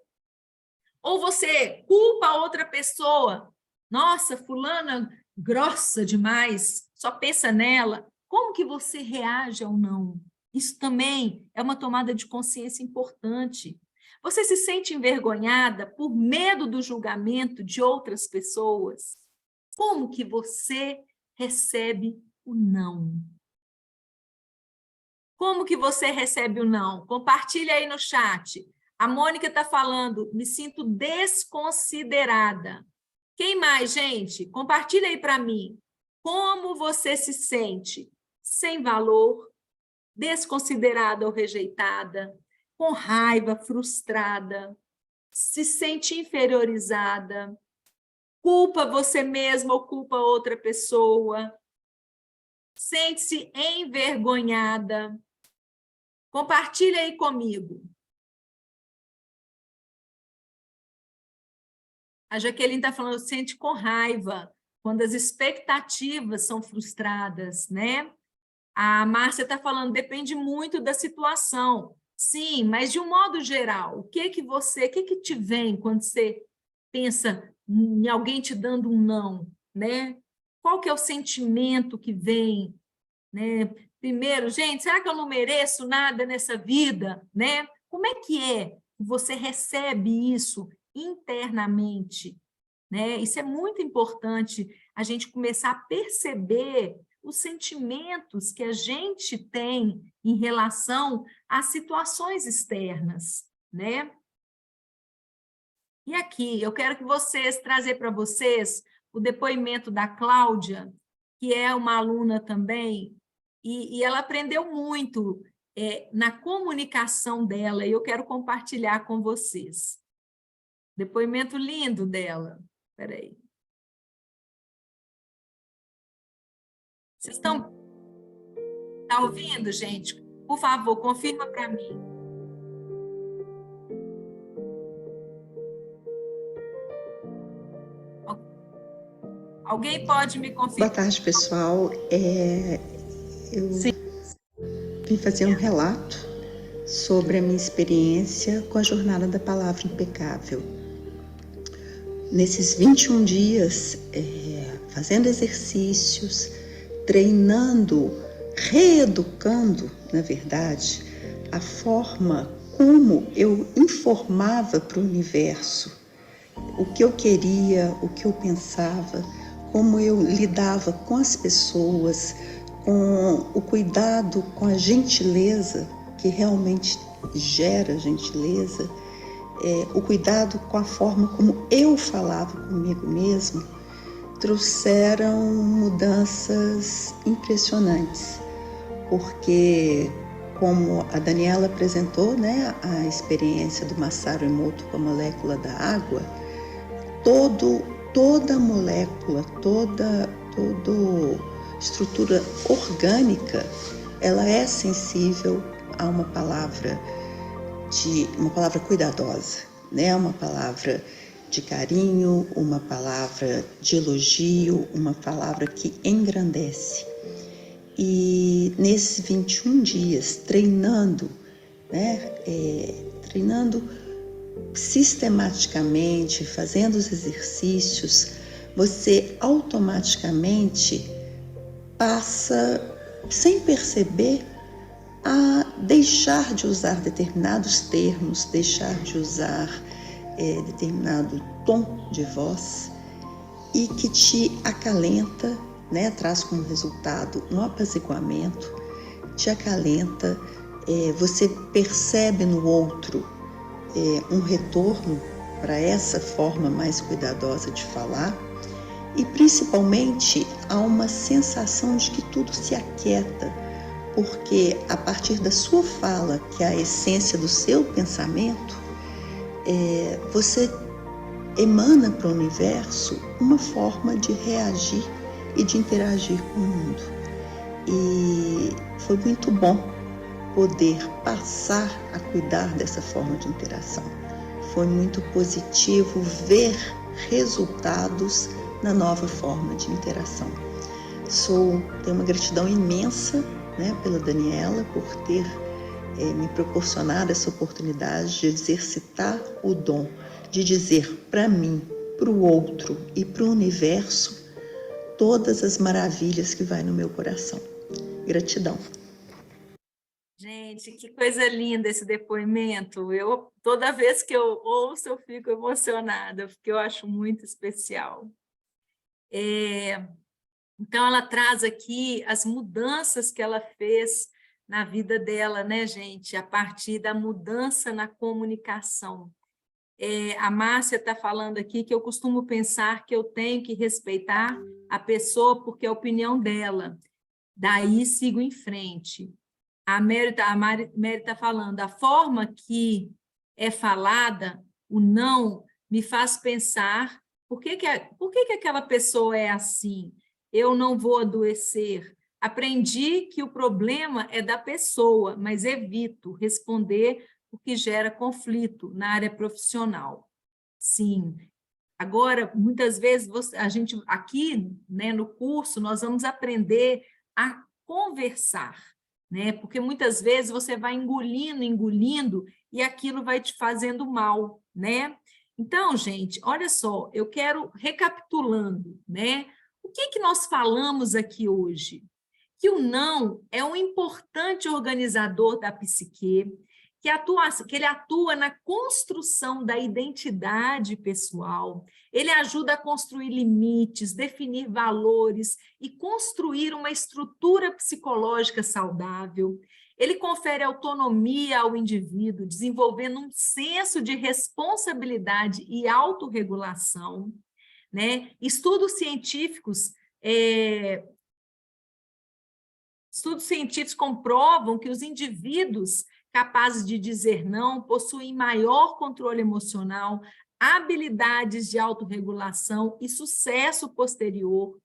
Ou você culpa a outra pessoa? Nossa, fulana grossa demais, só pensa nela. Como que você reage ao não? Isso também é uma tomada de consciência importante. Você se sente envergonhada por medo do julgamento de outras pessoas? Como que você recebe o não? Como que você recebe o não? Compartilha aí no chat. A Mônica está falando, me sinto desconsiderada. Quem mais, gente? Compartilha aí para mim. Como você se sente? Sem valor, desconsiderada ou rejeitada, com raiva, frustrada, se sente inferiorizada, culpa você mesma ou culpa outra pessoa, sente-se envergonhada. Compartilha aí comigo. A Jaqueline está falando, sente com raiva, quando as expectativas são frustradas, né? A Márcia está falando, depende muito da situação. Sim, mas de um modo geral, o que te vem quando você pensa em alguém te dando um não, né? Qual que é o sentimento que vem, né? Primeiro, gente, será que eu não mereço nada nessa vida, né? Como é que você recebe isso internamente, né? Isso é muito importante, a gente começar a perceber os sentimentos que a gente tem em relação às situações externas, né? E aqui, eu quero que trazer para vocês o depoimento da Cláudia, que é uma aluna também, e ela aprendeu muito na comunicação dela, e eu quero compartilhar com vocês. Depoimento lindo dela. Espera aí. Vocês estão ouvindo, gente? Por favor, confirma para mim. Alguém pode me confirmar? Boa tarde, pessoal. Eu vim fazer um relato sobre a minha experiência com a Jornada da Palavra Impecável. Nesses 21 dias, fazendo exercícios, treinando, reeducando, na verdade, a forma como eu informava para o universo o que eu queria, o que eu pensava, como eu lidava com as pessoas, com o cuidado, com a gentileza, que realmente gera gentileza, o cuidado com a forma como eu falava comigo mesmo, trouxeram mudanças impressionantes, porque, como a Daniela apresentou, né, a experiência do Masaru Emoto com a molécula da água, toda molécula, toda estrutura orgânica, ela é sensível a uma palavra cuidadosa, né? Uma palavra de carinho, uma palavra de elogio, uma palavra que engrandece. E nesses 21 dias, treinando, né? Treinando sistematicamente, fazendo os exercícios, você automaticamente passa, sem perceber, a deixar de usar determinados termos, deixar de usar determinado tom de voz, e que te acalenta, né? Traz como resultado um apaziguamento, te acalenta, você percebe no outro um retorno para essa forma mais cuidadosa de falar, e principalmente há uma sensação de que tudo se aquieta, porque a partir da sua fala, que é a essência do seu pensamento, você emana para o universo uma forma de reagir e de interagir com o mundo. E foi muito bom poder passar a cuidar dessa forma de interação. Foi muito positivo ver resultados na nova forma de interação. Tenho uma gratidão imensa, né, pela Daniela, por ter me proporcionado essa oportunidade de exercitar o dom, de dizer para mim, para o outro e para o universo todas as maravilhas que vai no meu coração. Gratidão. Gente, que coisa linda esse depoimento. Toda vez que eu ouço, eu fico emocionada, porque eu acho muito especial. Então, ela traz aqui as mudanças que ela fez na vida dela, né, gente? A partir da mudança na comunicação. A Márcia está falando aqui que eu costumo pensar que eu tenho que respeitar a pessoa porque é a opinião dela. Daí sigo em frente. A Mary está falando, a forma que é falada, o não, me faz pensar por que aquela pessoa é assim? Eu não vou adoecer. Aprendi que o problema é da pessoa, mas evito responder porque gera conflito na área profissional. Sim. Agora, muitas vezes, a gente aqui, né, no curso, nós vamos aprender a conversar, né? Porque muitas vezes você vai engolindo, e aquilo vai te fazendo mal, né? Então, gente, olha só, eu quero, recapitulando, né? O que nós falamos aqui hoje? Que o não é um importante organizador da psique, que ele atua na construção da identidade pessoal, ele ajuda a construir limites, definir valores e construir uma estrutura psicológica saudável. Ele confere autonomia ao indivíduo, desenvolvendo um senso de responsabilidade e autorregulação, né? Estudos científicos comprovam que os indivíduos capazes de dizer não possuem maior controle emocional, habilidades de autorregulação e sucesso posterior.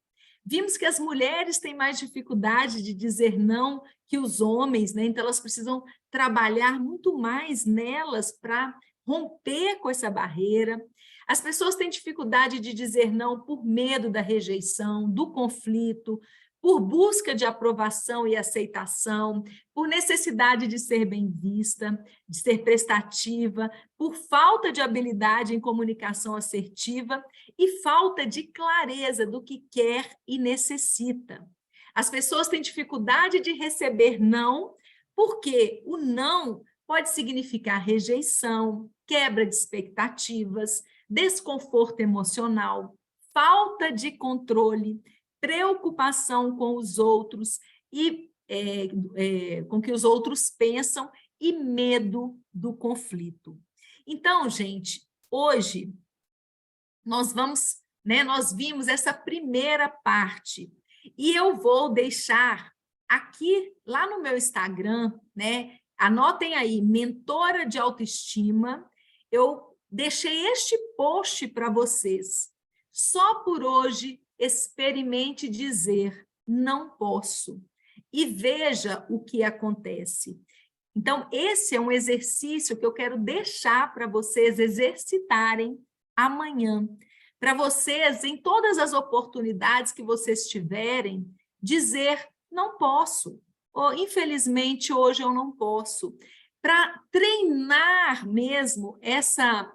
Vimos que as mulheres têm mais dificuldade de dizer não que os homens, né? Então elas precisam trabalhar muito mais nelas para romper com essa barreira. As pessoas têm dificuldade de dizer não por medo da rejeição, do conflito, por busca de aprovação e aceitação, por necessidade de ser bem vista, de ser prestativa, por falta de habilidade em comunicação assertiva e falta de clareza do que quer e necessita. As pessoas têm dificuldade de receber não, porque o não pode significar rejeição, quebra de expectativas, desconforto emocional, falta de controle, preocupação com os outros e com o que os outros pensam e medo do conflito. Então, gente, hoje nós vimos essa primeira parte e eu vou deixar aqui, lá no meu Instagram, né? Anotem aí, mentora de autoestima, eu deixei este post para vocês. Só por hoje, experimente dizer não posso e veja o que acontece. Então, esse é um exercício que eu quero deixar para vocês exercitarem amanhã, para vocês, em todas as oportunidades que vocês tiverem, dizer não posso, ou infelizmente hoje eu não posso, para treinar mesmo essa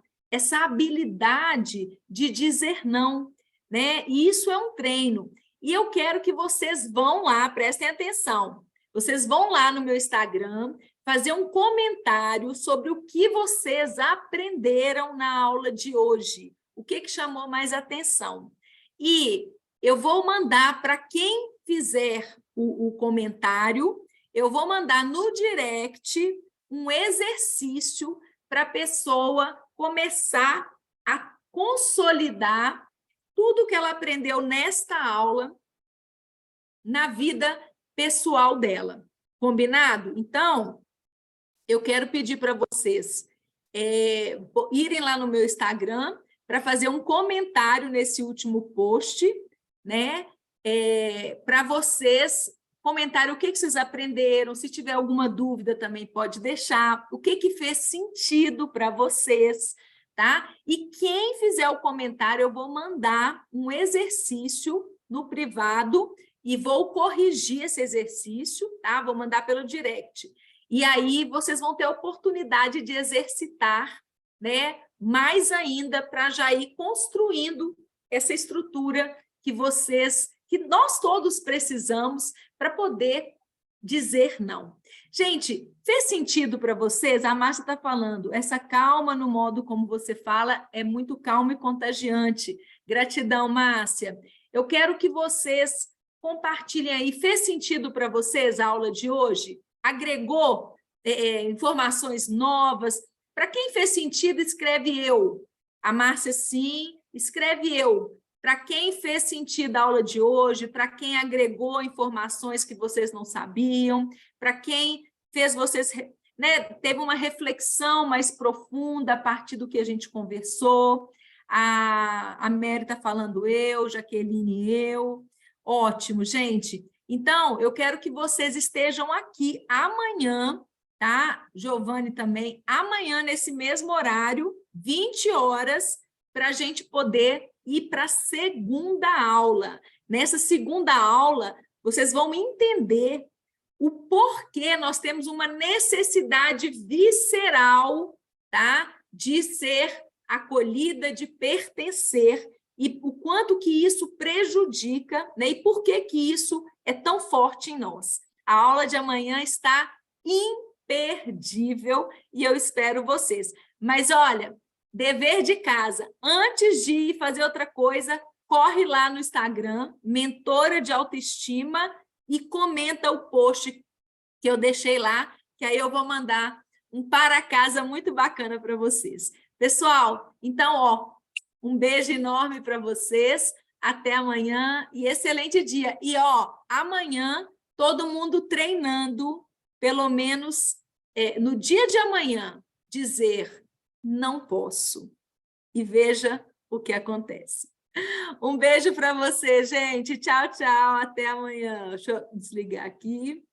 habilidade de dizer não, né? E isso é um treino. E eu quero que vocês vão lá, prestem atenção, vocês vão lá no meu Instagram, fazer um comentário sobre o que vocês aprenderam na aula de hoje, o que chamou mais atenção. E eu vou mandar para quem fizer o comentário, eu vou mandar no direct um exercício para a pessoa começar a consolidar tudo que ela aprendeu nesta aula na vida pessoal dela. Combinado? Então, eu quero pedir para vocês irem lá no meu Instagram para fazer um comentário nesse último post, né? Para vocês comentarem o que vocês aprenderam, se tiver alguma dúvida também pode deixar, o que fez sentido para vocês, tá? E quem fizer o comentário, eu vou mandar um exercício no privado e vou corrigir esse exercício, tá? Vou mandar pelo direct. E aí vocês vão ter a oportunidade de exercitar, né? Mais ainda para já ir construindo essa estrutura que nós todos precisamos para poder dizer não. Gente, fez sentido para vocês? A Márcia está falando, essa calma no modo como você fala é muito calma e contagiante. Gratidão, Márcia. Eu quero que vocês compartilhem aí. Fez sentido para vocês a aula de hoje? Agregou informações novas? Para quem fez sentido, escreve eu. A Márcia, sim, escreve eu. Para quem fez sentido a aula de hoje, para quem agregou informações que vocês não sabiam, para quem fez vocês, né, teve uma reflexão mais profunda a partir do que a gente conversou. A Mary está falando eu, Jaqueline, eu. Ótimo, gente. Então, eu quero que vocês estejam aqui amanhã, tá? Giovanni também, amanhã, nesse mesmo horário, 20 horas, para a gente poder ir para a segunda aula. Nessa segunda aula, vocês vão entender o porquê nós temos uma necessidade visceral, tá? De ser acolhida, de pertencer, e o quanto que isso prejudica, né? E por que que isso é tão forte em nós. A aula de amanhã está imperdível e eu espero vocês. Mas, olha, dever de casa, antes de ir fazer outra coisa, corre lá no Instagram, Mentora de Autoestima, e comenta o post que eu deixei lá, que aí eu vou mandar um para casa muito bacana para vocês. Pessoal, então, ó, um beijo enorme para vocês, até amanhã e excelente dia. E, ó, amanhã, todo mundo treinando, pelo menos no dia de amanhã, dizer não posso. E veja o que acontece. Um beijo para você, gente. Tchau, tchau. Até amanhã. Deixa eu desligar aqui.